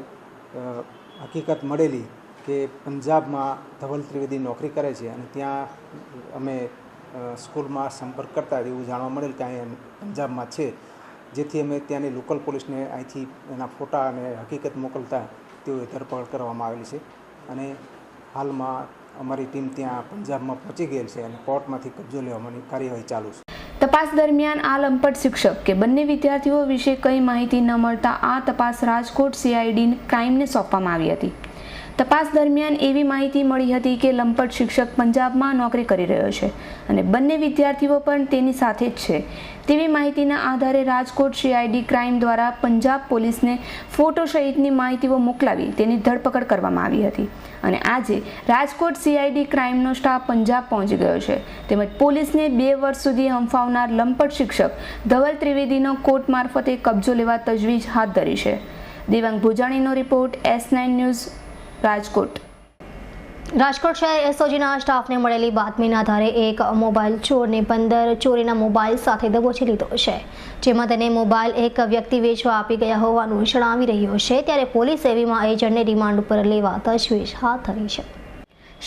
હકીકત મળેલી કે પંજાબમાં ધવલ ત્રિવેદી નોકરી કરે છે અને ત્યાં અમે સ્કૂલમાં સંપર્ક કરતા એવું જાણવા મળેલ કે અહીંયા પંજાબમાં છે, જેથી અમે ત્યાંની લોકલ પોલીસને અહીંથી એના ફોટા અને હકીકત મોકલતા તેઓએ ધરપકડ કરવામાં આવેલી છે અને હાલમાં અમારી ટીમ ત્યાં પંજાબમાં પહોંચી ગયેલ છે અને કોર્ટમાંથી કબજો લેવાની કાર્યવાહી ચાલુ છે. તપાસ દરમિયાન આ લંપટ શિક્ષક કે બંને વિદ્યાર્થીઓ વિશે કંઈ માહિતી ન મળતા આ તપાસ રાજકોટ CID ક્રાઇમને સોંપવામાં આવી હતી. તપાસ દરમિયાન એવી માહિતી મળી હતી કે લંપટ શિક્ષક પંજાબમાં નોકરી કરી રહ્યો છે અને બંને વિદ્યાર્થીઓ પણ તેની સાથે જ છે તેવી માહિતીના આધારે રાજકોટ CID ક્રાઇમ દ્વારા પંજાબ પોલીસને ફોટો સહિતની માહિતીઓ મોકલાવી તેની ધરપકડ કરવામાં આવી હતી અને આજે રાજકોટ CID ક્રાઇમનો સ્ટાફ પંજાબ પહોંચી ગયો છે તેમજ પોલીસને 2 વર્ષ સુધી હંફાવનાર લંપટ શિક્ષક ધવલ ત્રિવેદીનો કોર્ટ મારફતે કબજો લેવા તજવીજ હાથ ધરી છે. દેવાંગ ભુજાણીનો report S9 news Rajkot. Rajkot શહેર SOGના સ્ટાફને મળેલી બાતમીના આધારે એક મોબાઈલ ચોરને 15 ચોરીના મોબાઈલ સાથે દબોચી લીધો છે, જેમાં તેને મોબાઈલ એક વ્યક્તિ વેચવા આપી ગયા હોવાનું જણાવી રહ્યો છે. ત્યારે પોલીસે વીમા એજન્ટને રિમાન્ડ ઉપર લેવા તજવીજ હાથ ધરી છે.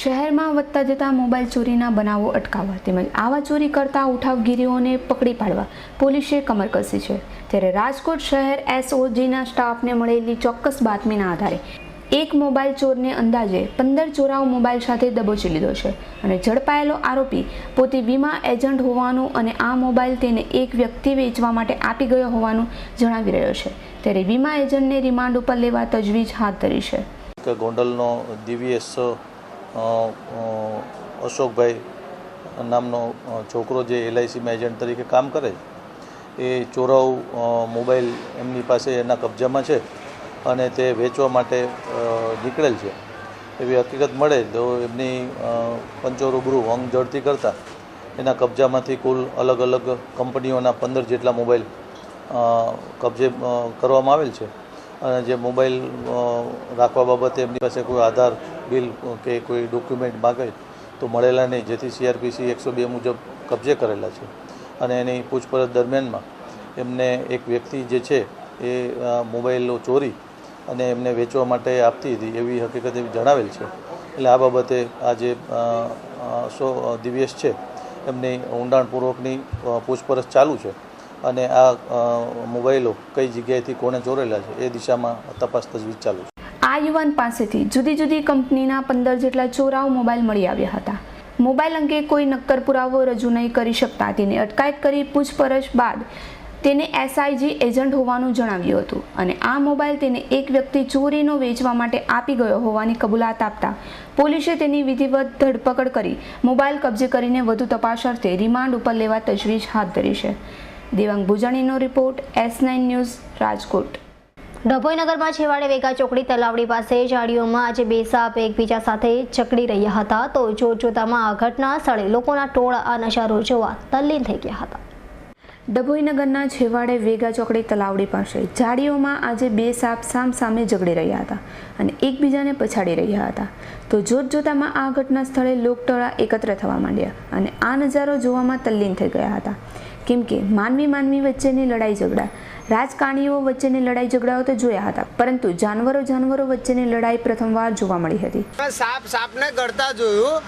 શહેરમાં વધતા જતા મોબાઈલ ચોરીના બનાવો અટકાવવા તેમજ આવા ચોરી કરતા ઉઠાવગીરીઓને પકડી પાડવા પોલીસે કમર કસી છે. ત્યારે રાજકોટ શહેર SOGના સ્ટાફને મળેલી ચોક્કસ બાતમીના આધારે એક મોબાઈલ ચોરને અંદાજે 15 ચોરાઓ મોબાઈલ સાથે દબોચી લીધો છે અને ઝડપાયેલો આરોપી પોતે વીમા એજન્ટ હોવાનું અને આ મોબાઈલ તેને એક વ્યક્તિ વેચવા માટે આપી ગયો હોવાનું જણાવી રહ્યો છે. ત્યારે વીમા એજન્ટને રિમાન્ડ ઉપર લેવા તજવીજ હાથ ધરી છે. ગોંડલનો DVS અશોકભાઈ નામનો છોકરો જે LICમાં એજન્ટ તરીકે કામ કરે છે, એ ચોરાઓ મોબાઈલ એમની પાસે એના કબજામાં છે અને તે વેચવા માટે નીકળેલ છે એવી હકીકત મળે તો એમની પંચો રૂબરૂ અંગ ઝડતી કરતાં એના કબજામાંથી કુલ અલગ અલગ કંપનીઓના 15 જેટલા મોબાઈલ કબજે કરવામાં આવેલ છે અને જે મોબાઈલ રાખવા બાબતે એમની પાસે કોઈ આધાર બિલ કે કોઈ ડોક્યુમેન્ટ માગે તો મળેલા નહીં, જેથી CRPC 102 મુજબ કબજે કરેલા છે અને એની પૂછપરછ દરમિયાનમાં એમને એક વ્યક્તિ જે છે એ મોબાઈલો ચોરી અને એમને વેચવા માટે આપતી હતી એવી હકીકત એવી જણાવેલ છે. એટલે આ બાબતે આ જે DVS છે એમની ઊંડાણપૂર્વકની પૂછપરછ ચાલુ છે અને આ મોબાઈલો કઈ જગ્યાએથી કોણે ચોરેલા છે એ દિશામાં તપાસ તજવીજ ચાલુ છે. આ યુવાન પાસેથી જુદી જુદી કંપનીના 15 જેટલા ચોરાઓ મોબાઈલ મળી આવ્યા હતા. મોબાઈલ અંગે કોઈ નક્કર પુરાવો રજૂ નહીં કરી શકતા તેની અટકાયત કરી પૂછપરછ બાદ તેને SIG એજન્ટ હોવાનું જણાવ્યું હતું અને આ મોબાઈલ તેને એક વ્યક્તિ ચોરીનો વેચવા માટે આપી ગયો હોવાની કબૂલાત આપતા પોલીસે તેની વિધિવત ધરપકડ કરી મોબાઈલ કબજે કરીને વધુ તપાસ અર્થે રિમાન્ડ ઉપર લેવા તજવીજ હાથ ધરી છે. દેવાંગ ભુજાણીનો રિપોર્ટ S9 ન્યૂઝ રાજકોટ. ડભોઈનગરમાં છેવાડે વેગા ચોકડી તલાવડી પાસે ઝાડીઓમાં આજે 2 સાપ એકબીજા સાથે ચકડી રહ્યા હતા, તો જોતજોતામાં આ ઘટના સ્થળે લોકોના ટોળા આ નજારો જોવા તલ્લીન થઈ ગયા હતા. ડભોઈનગરના છેવાડે વેગા ચોકડી તલાવડી પાસે ઝાડીઓમાં આજે 2 સાપ સામસામે ઝઘડી રહ્યા હતા અને એકબીજાને પછાડી રહ્યા હતા, તો જોતજોતામાં આ ઘટના સ્થળે લોકટોળા એકત્ર થવા માંડ્યા અને આ નજારો જોવામાં તલ્લીન થઈ ગયા હતા. કેમ કે માનવી વચ્ચેની લડાઈ ઝઘડા, રાજકારણીઓ વચ્ચેની લડાઈ ઝઘડાઓ તો જોયા હતા, પરંતુ જાનવરો વચ્ચેની લડાઈ પ્રથમવાર જોવા મળી હતી. સાપને ગળતા જોયું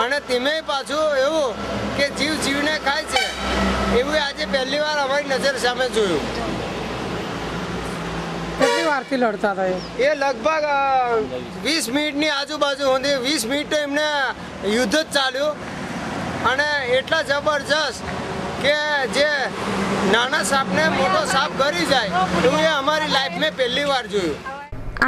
અને તેમે પાછું એવું કે જીવને ખાય છે એવું આજે પહેલી વાર અમારી નજર સામે જોયું. કેટલી વાર વારથી લડતા હતા એ લગભગ 20 મિનિટની આજુબાજુ સુધી 20 મિનિટ એમને યુદ્ધ જ ચાલ્યું અને એટલા જબરજસ્ત કે જે નાના સાપને મોટો સાપ ગરી જાય એવું એ અમારી લાઈફમાં પહેલી વાર જોયું.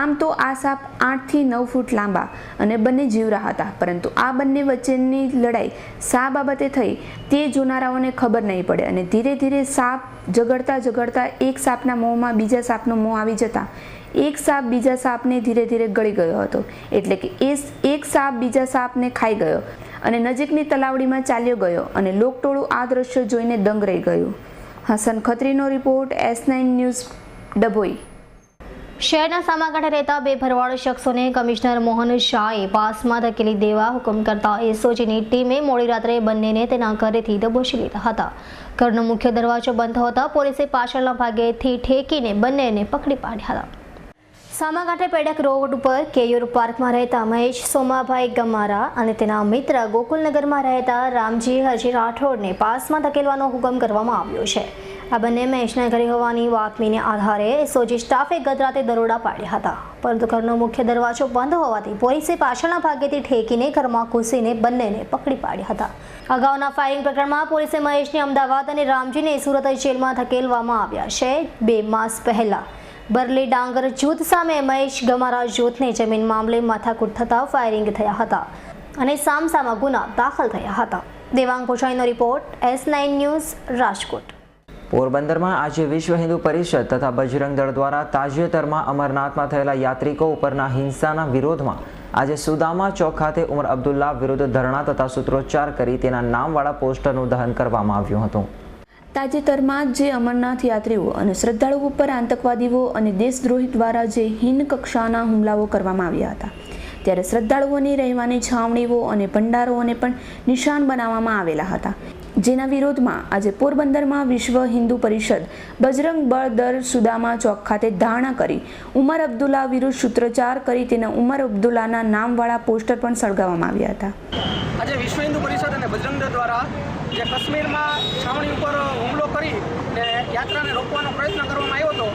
આમ તો આ સાપ 8 થી 9 ફૂટ લાંબા અને બંને જીવરા હતા, પરંતુ આ બંને વચ્ચેની લડાઈ શા બાબતે થઈ તે જોનારાઓને ખબર નહીં પડે અને ધીરે ધીરે સાપ ઝઘડતા એક સાપના મોંમાં બીજા સાપનો મોં આવી જતા એક સાપ બીજા સાપને ધીરે ધીરે ગળી ગયો હતો. એટલે કે એક સાપ બીજા સાપને ખાઈ ગયો અને નજીકની તલાવડીમાં ચાલ્યો ગયો અને લોકટોળું આ દ્રશ્ય જોઈને દંગ રહી ગયું. હસન ખત્રીનો રિપોર્ટ, S9 ન્યૂઝ, ડભોઈ. શહેરના સામાકાંઠે રહેતા બે ભરવાડ શખ્સોને કમિશનર મોહન શાહે પાસમાં ધકેલી દેવા હુકમ કરતા એસઓજીની ટીમે મોડી રાત્રે બંનેને તેના ઘરેથી દબોચી લીધા હતા. ઘરનો મુખ્ય દરવાજો બંધ હોતા પોલીસે પાછળના ભાગેથી ઠેકીને બંનેને પકડી પાડ્યા હતા. સામાકાંઠે પેડક રોડ ઉપર કેયુર પાર્કમાં રહેતા મહેશ સોમાભાઈ ગમારા અને તેના મિત્ર ગોકુલનગરમાં રહેતા રામજી હજી રાઠોડને પાસમાં ધકેલવાનો હુકમ કરવામાં આવ્યો છે. આ બંને મહેશના ઘરે હોવાની બાતમીને આધારે એસઓજી સ્ટાફે ગત રાતે દરોડા પાડ્યા હતા, પરંતુ ઘરનો મુખ્ય દરવાજો બંધ હોવાથી પોલીસે પાછળના ભાગેથી ઠેકીને ઘરમાં ઘૂસીને બંનેને પકડી પાડ્યા હતા. અગાઉના ફાયરિંગ પ્રકરણમાં પોલીસે મહેશને અમદાવાદ અને રામજીને સુરત જેલમાં ધકેલવામાં આવ્યા છે. 2 માસ પહેલા બરલી ડાંગર જૂથ સામે મહેશ ગમારા જૂથને જમીન મામલે માથાકૂટ થતાં ફાયરિંગ થયા હતા અને સામસામા ગુના દાખલ થયા હતા. દેવાંગ પોચાઈનો રિપોર્ટ, S9 ન્યૂઝ, રાજકોટ. પોરબંદરમાં આજે વિશ્વ હિન્દુ પરિષદ તથા બજરંગ દળ દ્વારા તાજેતરમાં અમરનાથમાં થયેલા યાત્રિકો ઉપરના હિંસાના વિરોધમાં આજે સુદામા ચોક ખાતે ઉમર અબ્દુલ્લા વિરુદ્ધ ધરણા તથા સૂત્રોચ્ચાર કરી તેના નામવાળા પોસ્ટરનું દહન કરવામાં આવ્યું હતું. તાજેતરમાં જે અમરનાથ યાત્રીઓ અને શ્રદ્ધાળુઓ ઉપર આતંકવાદીઓ અને દેશદ્રોહી દ્વારા જે હીન કક્ષાના હુમલાઓ કરવામાં આવ્યા હતા, ત્યારે શ્રદ્ધાળુઓની રહેવાની છાવણીઓ અને ભંડારોને પણ નિશાન બનાવવામાં આવેલા હતા. જેના વિરોધમાં આજે પોરબંદરમાં વિશ્વ હિન્દુ પરિષદ બજરંગ બળ દળ સુદામા ચોક ખાતે ધારણા કરી ઉમર અબ્દુલ્લા વિરુદ્ધ સૂત્રોચ્ચાર કરી તેના ઉમર અબ્દુલ્લાના નામવાળા પોસ્ટર પણ સળગાવવામાં આવ્યા હતા. આજે વિશ્વ હિન્દુ પરિષદ અને બજરંગ દળ દ્વારા જે કાશ્મીરમાં છાવણી ઉપર હુમલો કરી ને યાત્રાને રોકવાનો પ્રયત્ન કરવામાં આવ્યો હતો,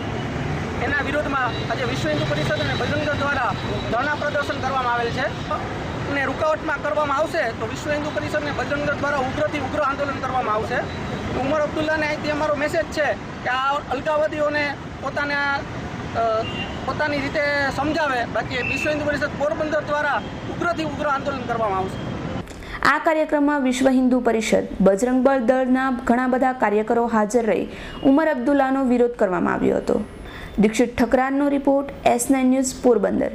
એના વિરોધમાં આજે વિશ્વ હિન્દુ પરિષદ અને બજરંગ દળ દ્વારા ધરણા પ્રદર્શન કરવામાં આવેલ છે. ને રૂકાવટમાં કરવામાં આવશે તો વિશ્વ હિન્દુ પરિષદ અને બજરંગ દળ દ્વારા ઉગ્રથી ઉગ્ર આંદોલન કરવામાં આવશે. ઉમર અબ્દુલ્લાને અહીંથી અમારો મેસેજ છે કે આ અલગાવવાદીઓને પોતાની રીતે સમજાવે, બાકી વિશ્વ હિન્દુ પરિષદ પોરબંદર દ્વારા ઉગ્રથી ઉગ્ર આંદોલન કરવામાં આવશે. આ કાર્યક્રમમાં વિશ્વ હિન્દુ પરિષદ બજરંગ બળ દળના ઘણા બધા કાર્યકરો હાજર રહી ઉમર અબ્દુલ્લાનો વિરોધ કરવામાં આવ્યો હતો. દીક્ષિત ઠકરારનો report, S9 news, Porbandar.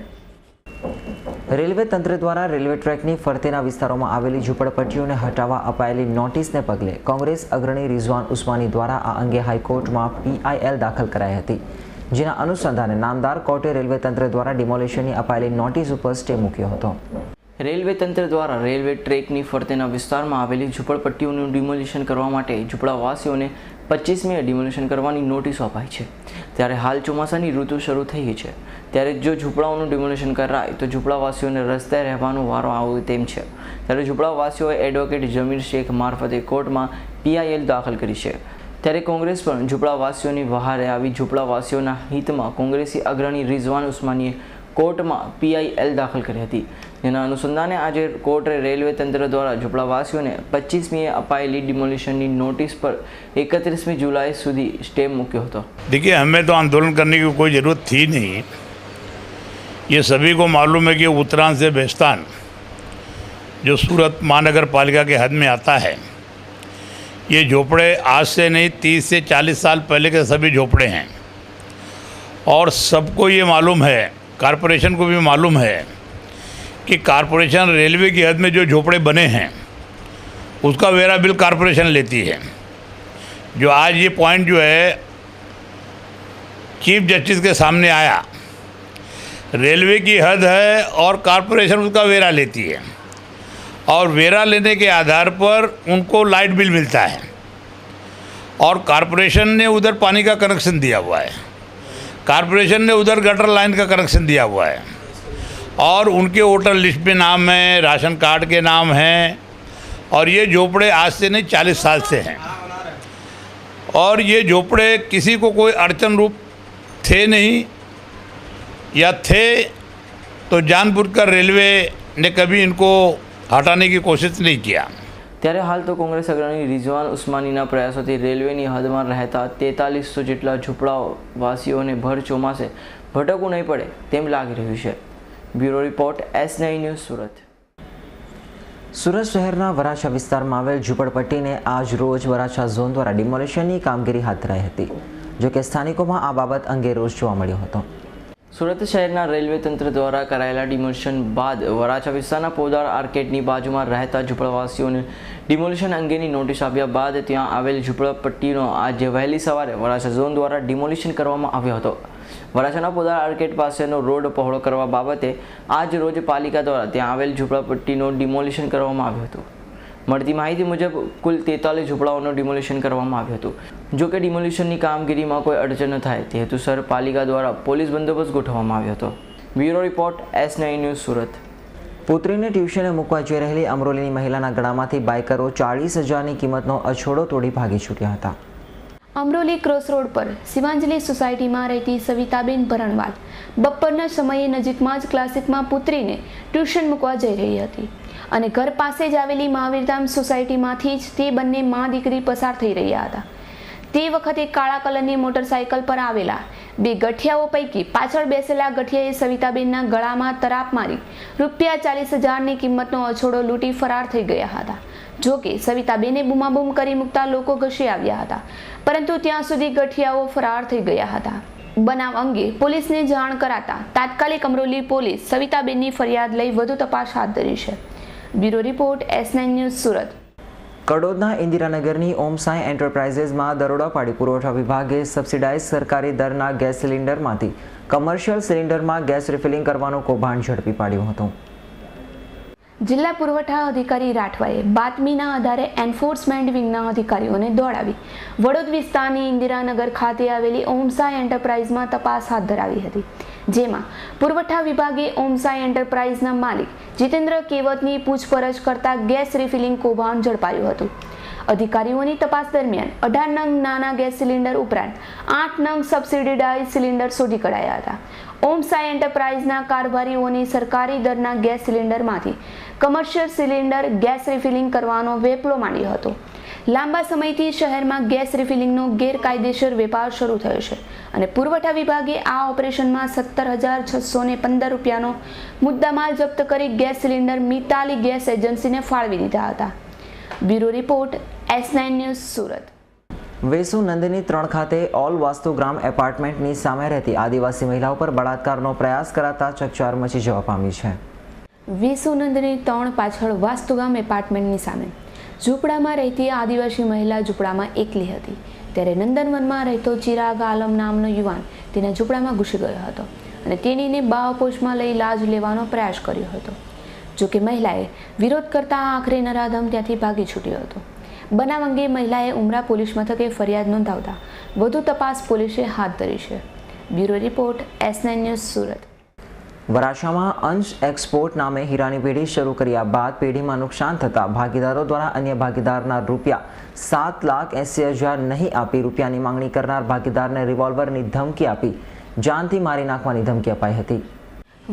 Railway તંત્ર દ્વારા રેલવે ટ્રેકની ફરતેના વિસ્તારોમાં આવેલી ઝૂંપડપટ્ટીઓને હટાવવા અપાયેલી નોટિસને પગલે કોંગ્રેસ અગ્રણી રિઝવાન ઉસ્માની દ્વારા આ અંગે હાઈકોર્ટમાં PIL દાખલ કરાઈ હતી, જેના અનુસંધાને નામદાર કોર્ટે રેલવે તંત્ર દ્વારા ડિમોલિશનની અપાયેલી નોટિસ ઉપર સ્ટે મૂક્યો હતો. રેલવે તંત્ર દ્વારા રેલવે ટ્રેકની ફરતેના વિસ્તારમાં આવેલી ઝૂંપડપટ્ટીઓનું ડિમોલિશન કરવા માટે ઝૂંપડાવાસીઓને 25મીએ ડિમોલિશન કરવાની નોટિસો અપાઈ છે. ત્યારે હાલ ચોમાસાની ઋતુ શરૂ થઈ ગઈ છે, ત્યારે જો ઝૂંપડાઓનું ડિમોલિશન કરાય તો ઝૂંપડાવાસીઓને રસ્તે રહેવાનો વારો આવે તેમ છે. ત્યારે ઝૂંપડાવાસીઓએ એડવોકેટ જમીર શેખ મારફતે કોર્ટમાં PIL દાખલ કરી છે. ત્યારે કોંગ્રેસ પણ ઝૂંપડાવાસીઓની વહારે આવી ઝૂંપડાવાસીઓના હિતમાં કોંગ્રેસી અગ્રણી રિઝવાન ઉસ્માનીએ કોર્ટમાં PIL દાખલ કરી હતી, જેના અનુસંધાને આજે કોર્ટે રેલવે તંત્ર દ્વારા ઝૂંપડાવાસીઓને 25મીએ અપાયેલી डिमोलिशन नोटिस पर 31 जुलाई સુધી स्टे મૂક્યો હતો. देखिए, हमें तो आंदोलन करने की कोई ज़रूरत थी नहीं. ये सभी को मालूम है कि उत्तरांच से बेस्तान जो सूरत महानगर पालिका के हद में आता है, ये झोपड़े आज से नहीं 30 से 40 साल पहले के सभी झोपड़े हैं. और सबको ये मालूम है, कारपोरेशन को भी मालूम है कि कारपोरेशन रेलवे की हद में जो झोपड़े बने हैं उसका वेरा बिल कारपोरेशन लेती है. जो आज ये पॉइंट जो है चीफ जस्टिस के सामने आया, रेलवे की हद है और कारपोरेशन उसका वेरा लेती है, और वेरा लेने के आधार पर उनको लाइट बिल मिलता है, और कारपोरेशन ने उधर पानी का कनेक्शन दिया हुआ है, कारपोरेशन ने उधर गटर लाइन का कनेक्शन दिया हुआ है, और उनके वोटर लिस्ट में नाम है, राशन कार्ड के नाम हैं, और ये झोपड़े आज से नहीं 40 साल से हैं. और ये झोपड़े किसी को कोई अड़चन रूप थे नहीं, या थे तो जानबूझकर रेलवे ने कभी इनको हटाने की कोशिश नहीं किया। ત્યારે હાલ તો કોંગ્રેસ અગ્રણી રિઝવાન ઉસ્માનીના પ્રયાસોથી રેલવેની હદમાં રહેતા 4300 જેટલા ઝૂંપડાવાસીઓને ભર ચોમાસે ભટકવું નહીં પડે તેમ લાગી રહ્યું છે. Bureau report S9 news Surat. Surat શહેરના વરાછા વિસ્તારમાં આવેલ ઝૂંપડપટ્ટીને આજ રોજ વરાછા ઝોન દ્વારા ડિમોલિશનની કામગીરી હાથ ધરાઈ હતી. જોકે સ્થાનિકોમાં આ બાબત અંગે રોષ જોવા મળ્યો હતો. સુરત શહેરના રેલવે તંત્ર દ્વારા કરાયેલા ડિમોલિશન બાદ વરાછા વિસ્તારના પોદાર આર્કેડની બાજુમાં રહેતા ઝૂંપડવાસીઓને ડિમોલિશન અંગેની નોટિસ આપ્યા બાદ ત્યાં આવેલ ઝૂંપડપટ્ટીનો આજે વહેલી સવારે વરાછા ઝોન દ્વારા ડિમોલિશન કરવામાં આવ્યો હતો. વરાછાના પોદાર આર્કેડ પાસેનો રોડ પહોળો કરવા બાબતે આજ રોજ પાલિકા દ્વારા ત્યાં આવેલ ઝૂંપડપટ્ટીનું ડિમોલિશન કરવામાં આવ્યું હતું. મળતી માહિતી મુજબ કુલ 43 ઝૂંપડાઓનું ડિમોલિશન કરવામાં આવ્યું હતું. જો કે ડિમોલિશનની કામગીરીમાં કોઈ અડચણ ન થાય તે હેતુસર પાલિકા દ્વારા પોલીસ બંદોબસ્ત ગોઠવવામાં આવ્યો હતો. Bureau report S9 news Surat. પુત્રીને ટ્યુશને મૂકવા જઈ રહેલી અમરોલીની મહિલાના ગળામાંથી બાઇકરો 40,000ની કિંમતનો અછોડો તોડી ભાગી છૂટ્યા હતા. અમરોલી ક્રોસ રોડ પર શિવાંજલિ સોસાયટીમાં રહેતી સવિતાબેન ભરણવાલ બપોરના સમયે નજીકમાં જ ક્લાસિકમાં પુત્રીને ટ્યુશન મૂકવા જઈ રહી હતી અને ઘર પાસે જ આવેલી મહાવીરધામ સોસાયટીમાંથી જ તે બંને મા દીકરી પસાર થઈ રહ્યા હતા. તે વખતે કાળા કલરની મોટરસાયકલ પર આવેલા બે ગઠિયાઓ પૈકી પાછળ બેસેલા ગઠિયાએ સવિતાબેનના ગળામાં તરાપ મારી રૂપિયા 40,000ની કિંમતનો અછોડો લૂંટી ફરાર થઈ ગયા હતા. જો કે સવિતાબેને બૂમાબૂમ કરી મૂકતા લોકો ઘસી આવ્યા હતા, પરંતુ ત્યાં સુધી ગઠિયાઓ ફરાર થઈ ગયા હતા. બનાવ અંગે પોલીસને જાણ કરાતા તાત્કાલિક અમરોલી પોલીસ સવિતાબેનની ફરિયાદ લઈ વધુ તપાસ હાથ ધરી છે. Bureau report S9 news Surat. કડોદના ઇન્દિરાનગરની ઓમ સાઈ એન્ટરપ્રાઇઝીસમાં દરોડા પાડી પુરવઠા વિભાગે સબસિડાઇઝ સરકારી દરના ગેસ સિલિન્ડરમાંથી કમર્શિયલ સિલિન્ડરમાં ગેસ રિફિલિંગ કરવાનું કૌભાંડ ઝડપી પાડ્યું હતું. જિલ્લા પુરવઠા અધિકારી રાઠવાએ બાતમીના આધારે એન્ફોર્સમેન્ટ વિંગના અધિકારીઓને દોડાવી વડોદ વિસ્તારની ઇન્દિરાનગર ખાતે આવેલી ઓમસાઈ એન્ટરપ્રાઇઝમાં તપાસ હાથ ધરાવી હતી. જેમાં પુરવઠા વિભાગે ઓમસાઈ એન્ટરપ્રાઇઝના માલિક જીતેન્દ્ર કેવતની પૂછપરછ કરતા ગેસ રિફિલિંગ કૌભાંડ ઝડપાયું હતું. અધિકારીઓની તપાસ દરમિયાન 18 નંગ નાના ગેસ સિલિન્ડર ઉપરાંત 8 નંગ સબસિડીડાઇઝ સિલિન્ડર શોધી કઢાયા હતા. ઓમસાઈ એન્ટરપ્રાઇઝના કારભારીઓની સરકારી દરના ગેસ સિલિન્ડરમાંથી કમર્શિયલ સિલિન્ડર ગેસ રિફિલિંગ કરવાનો વેપલો માંડ્યો હતો. લાંબા સમયથી શહેરમાં ગેસ રિફિલિંગનો ગેરકાયદેસર વેપાર શરૂ થયો છે અને પુરવઠા વિભાગે આ ઓપરેશનમાં 17,615 રૂપિયાનો મુદ્દામાલ જપ્ત કરી ગેસ સિલિન્ડર મિતાલી ગેસ એજન્સીને ફાળવી દીધા હતા. Bureau report S9 news Surat. Vesu Nandini 3 ખાતે ઓલ વાસ્તુગ્રામ એપાર્ટમેન્ટની સામે રહેતી આદિવાસી મહિલાઓ પર બળાત્કારનો પ્રયાસ કરાતા ચકચાર મચી જવા પામી છે. વેસુ નંદિની 3 પાછળ વાસ્તુગામ એપાર્ટમેન્ટની સામે ઝૂંપડામાં રહેતી આદિવાસી મહિલા ઝૂંપડામાં એકલી હતી ત્યારે નંદનવનમાં રહેતો ચિરાગ આલમ નામનો યુવાન તેના ઝૂંપડામાં ઘૂસી ગયો હતો અને તેણીને બાવપોશમાં લઈ લાજ લેવાનો પ્રયાસ કર્યો હતો. જોકે મહિલાએ વિરોધ કરતા આખરે નરાધમ ત્યાંથી ભાગી છૂટ્યો હતો. બનાવ અંગે મહિલાએ ઉમરા પોલીસ મથકે ફરિયાદ નોંધાવતા વધુ તપાસ પોલીસે હાથ ધરી છે. Bureau report S9 news Surat. વરાછામાં અંશ એક્સપોર્ટ નામે હીરાની પેઢી શરૂ કર્યા બાદ પેઢીમાં નુકસાન થતાં ભાગીદારો દ્વારા અન્ય ભાગીદારના રૂપિયા 7,80,000 નહીં આપી રૂપિયાની માંગણી કરનાર ભાગીદારને રિવોલ્વરની ધમકી આપી જાનથી મારી નાખવાની ધમકી અપાઈ હતી.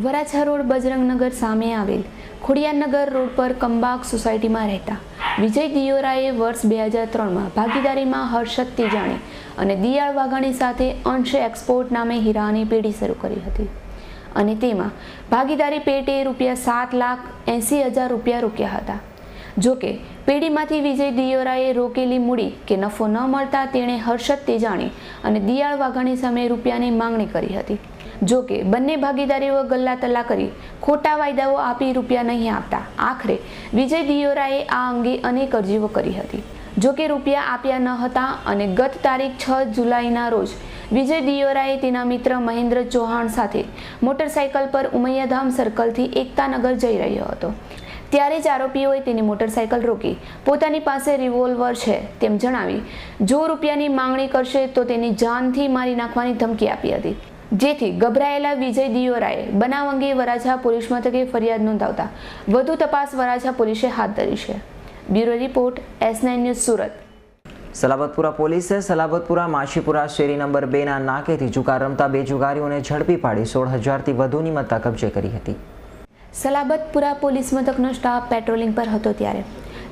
વરાછા રોડ બજરંગનગર સામે આવેલ ખોડિયારનગર રોડ પર કંબાક સોસાયટીમાં રહેતા વિજય દિયોરાએ વર્ષ 2003માં ભાગીદારીમાં હર્ષદ તેજાણી અને દિયાળ વાઘાણી સાથે અંશ એક્સપોર્ટ નામે હીરાની પેઢી શરૂ કરી હતી અને તેમાં ભાગીદારી પેટે રૂપિયા 7,80,000 રૂપિયા રોક્યા હતા. જોકે પેઢીમાંથી વિજય દિયોરાએ રોકેલી મૂડી કે નફો ન મળતા તેણે હર્ષદ તેજાણી અને દિયાળ વાઘાણી સામે રૂપિયાની માંગણી કરી હતી. જોકે બંને ભાગીદારીઓ ગલ્લા તલ્લા કરી ખોટા વાયદાઓ આપી રૂપિયા નહીં આપતા આખરે વિજય દિયોરાએ આ અંગે અનેક અરજીઓ કરી હતી. જોકે રૂપિયા આપ્યા ન હતા અને ગત તારીખ 6 જુલાઈના રોજ વિજય દિયોરાએ તેના મિત્ર મહેન્દ્ર ચૌહાણ સાથે મોટરસાયકલ પર ઉમૈયાધામ સર્કલથી એકતાનગર જઈ રહ્યો હતો ત્યારે જ આરોપીઓએ તેની મોટરસાયકલ રોકી પોતાની પાસે રિવોલ્વર છે તેમ જણાવી જો રૂપિયાની માંગણી કરશે તો તેની જાનથી મારી નાખવાની ધમકી આપી હતી. જેથી ગભરાયેલા વિજય દિયોરાએ બનાવ અંગે વરાછા પોલીસ મથકે ફરિયાદ નોંધાવતા વધુ તપાસ વરાછા પોલીસે હાથ ધરી છે. Bureau report S9 news Surat. Salabatpura પોલીસે સલાબતપુરા માછીપુરા શેરી નંબર 2ના નાકેથી જુગાર રમતા 2 જુગારીઓને ઝડપી પાડી 16,000થી વધુની મત્તા કબજે કરી હતી. સલાબતપુરા પોલીસ મથકનો સ્ટાફ પેટ્રોલિંગ પર હતો ત્યારે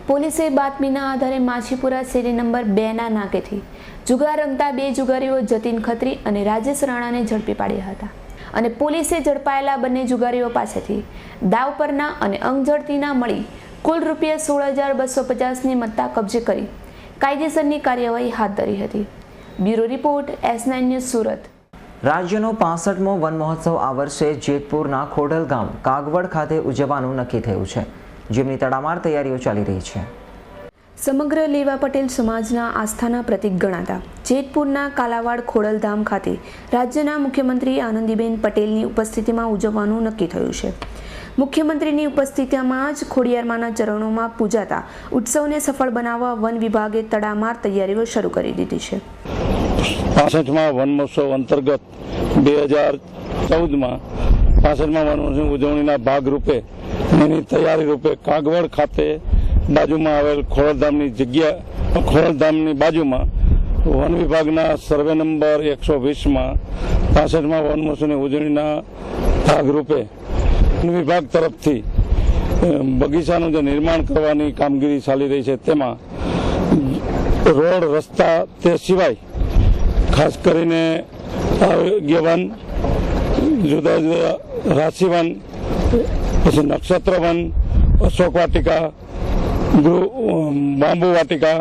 પોલીસે બાતમીના આધારે માછીપુરા શેરી નંબર 2ના નાકેથી જુગાર રમતા 2 જુગારીઓ જતીન ખત્રી અને રાજેશ રાણાને ઝડપી પાડ્યા હતા અને પોલીસે ઝડપાયેલા બંને જુગારીઓ પાસેથી દાવ પરના અને અંગઝડતીના મળી કુલ રૂપિયા 16,250ની મત્તા કબજે કરી કાયદેસરની કાર્યવાહી હાથ ધરી હતી. Bureau report S9 news Surat. રાજ્યનો 65મો વન મહોત્સવ આ વર્ષે જેતપુરના ખોડલ ગામ કાગવડ ખાતે ઉજવવાનું નક્કી થયું છે, જેમની તડામાર તૈયારીઓ ચાલી રહી છે. સમગ્ર લેવા પટેલ સમાજના આસ્થાના પ્રતીક ગણાતા જેતપુરના કાલાવાડ ખોડલધામ ખાતે રાજ્યના મુખ્યમંત્રી આનંદીબેન પટેલની ઉપસ્થિતિમાં ઉજવવાનું નક્કી થયું છે. મુખ્યમંત્રીની ઉપસ્થિતિમાં જ ખોડિયારમાંના ચરણોમાં પૂજાતા ઉત્સવને સફળ બનાવવા વન વિભાગે તડામાર તૈયારીઓ શરૂ કરી દીધી છે. 65મા વન મહોત્સવ અંતર્ગત 2014માં 65મા વન મહોત્સવની ઉજવણીના ભાગરૂપે એની તૈયારી રૂપે કાગવડ ખાતે બાજુમાં આવેલ ખોડલધામની જગ્યા ખોડલધામની બાજુમાં વન વિભાગના સર્વે નંબર 120માં 65મા વન મહોત્સવની ઉજવણીના ભાગરૂપે વન વિભાગ તરફથી બગીચાનું જે નિર્માણ કરવાની કામગીરી ચાલી રહી છે તેમાં રોડ રસ્તા તે સિવાય ખાસ કરીને આરોગ્ય વન, જુદા જુદા રાશિ વન, પછી નક્ષત્ર વન, અશોક વાટિકા, બાંબુ વાટિકા,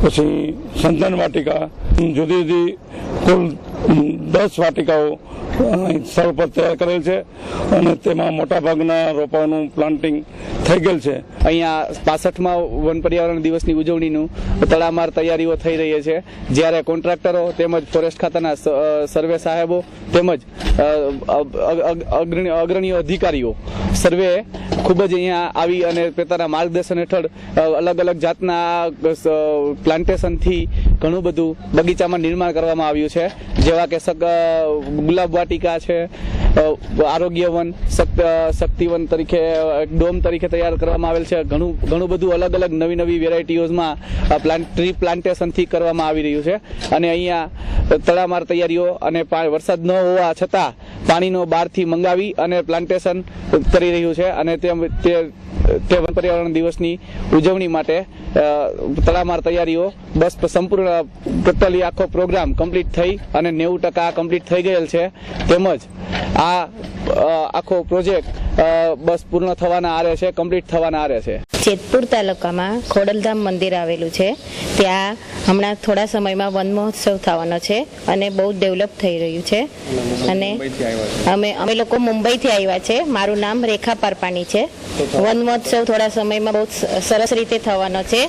પછી સંદન વાટિકા, જુદી જુદી કુલ 10 વાટિકાઓ સ્થળ પર તૈયાર કરેલ છે અને તેમાં મોટાભાગના રોપાઓનું પ્લાન્ટિંગ થઈ ગયેલ છે. અહીંયા 65મા વન પર્યાવરણ દિવસની ઉજવણીનું તડામાર તૈયારીઓ થઈ રહી છે, જ્યારે કોન્ટ્રાક્ટરો તેમજ ફોરેસ્ટ ખાતાના સર્વે સાહેબો તેમજ અગ્રણીય અધિકારીઓ સર્વે ખૂબ જ અહીંયા આવી અને પોતાના માર્ગદર્શન હેઠળ અલગ અલગ જાતના પ્લાન્ટેશનથી ઘણું બધું બગીચામાં નિર્માણ કરવામાં આવ્યું છે, જેવા કે ગુલાબ વાટિકા છે, આરોગ્ય વન, શક્તિવન તરીકે ડોમ તરીકે તૈયાર કરવામાં આવેલ છે. ઘણું બધું અલગ અલગ નવી વેરાયટીઓમાં ટ્રી પ્લાન્ટેશનથી કરવામાં આવી રહ્યું છે અને અહીંયા તડામાર તૈયારીઓ અને વરસાદ ન હોવા છતાં પાણીનો બહારથી મંગાવી અને પ્લાન્ટેશન કરી રહ્યું છે અને તે વન પર્યાવરણ દિવસની ઉજવણી માટે તડામાર તૈયારીઓ બસ સંપૂર્ણ ટોટલી આખો પ્રોગ્રામ કમ્પ્લીટ થઈ અને 90% કમ્પ્લીટ થઈ ગયેલ છે. તેમજ આ આખો પ્રોજેક્ટ બસ પૂર્ણ થવાના આરે છે, કમ્પ્લીટ થવાના આરે છે. જેતપુર તાલુકામાં ખોડલધામ મંદિર આવેલું છે, ત્યાં હમણાં થોડા સમયમાં વન મહોત્સવ થવાનો છે અને બહુ ડેવલપ થઈ રહ્યું છે અને અમે લોકો મુંબઈથી આવ્યા છે. મારું નામ રેખા પારપાની છે. વન મહોત્સવ થોડા સમયમાં બહુ સરસ રીતે થવાનો છે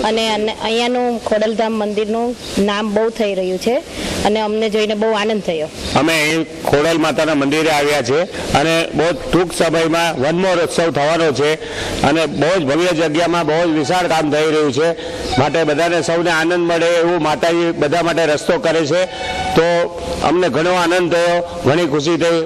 અને અહીંયાનું ખોડલધામ મંદિરનું નામ બહુ થઈ રહ્યું છે અને અમને જોઈને બહુ આનંદ થયો. અમે અહીં ખોડલ માતાના મંદિરે આવ્યા છે અને બહુ ટૂંક સમયમાં વન મહોત્સવ થવાનો છે અને બહુ જ ભવ્ય જગ્યામાં બહુ જ વિશાળ કામ થઈ રહ્યું છે, માટે બધાને સૌને આનંદ મળે એવું માતાજી બધા માટે રસ્તો કરે છે, તો અમને ઘણો આનંદ થયો, ઘણી ખુશી થઈ.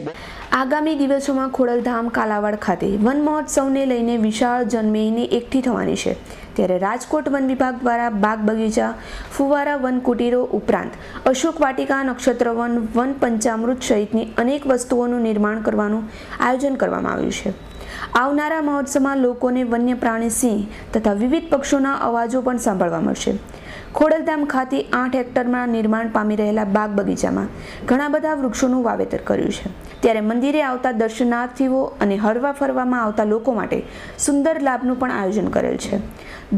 આગામી દિવસોમાં ખોડલધામ કાલાવાડ ખાતે વન મહોત્સવને લઈને વિશાળ જનમેદની એકઠી થવાની છે, ત્યારે રાજકોટ વન વિભાગ દ્વારા બાગ બગીચા, ફુવારા વન કુટીરો ઉપરાંત અશોક વાટિકા, નક્ષત્ર વન, વન પંચામૃત સહિતની અનેક વસ્તુઓનું નિર્માણ કરવાનું આયોજન કરવામાં આવ્યું છે. આવનારા મહોત્સવમાં લોકોને વન્ય પ્રાણી, સિંહ તથા વિવિધ પક્ષીઓના અવાજો પણ સાંભળવા મળશે. ખોડલધામ ખાતે 8 હેક્ટરમાં નિર્માણ પામી રહેલા બાગ બગીચામાં ઘણા બધા વૃક્ષોનું વાવેતર કર્યું છે, ત્યારે મંદિરે આવતા દર્શનાર્થીઓ અને હરવા ફરવામાં આવતા લોકો માટે સુંદર લાભનું પણ આયોજન કરેલ છે.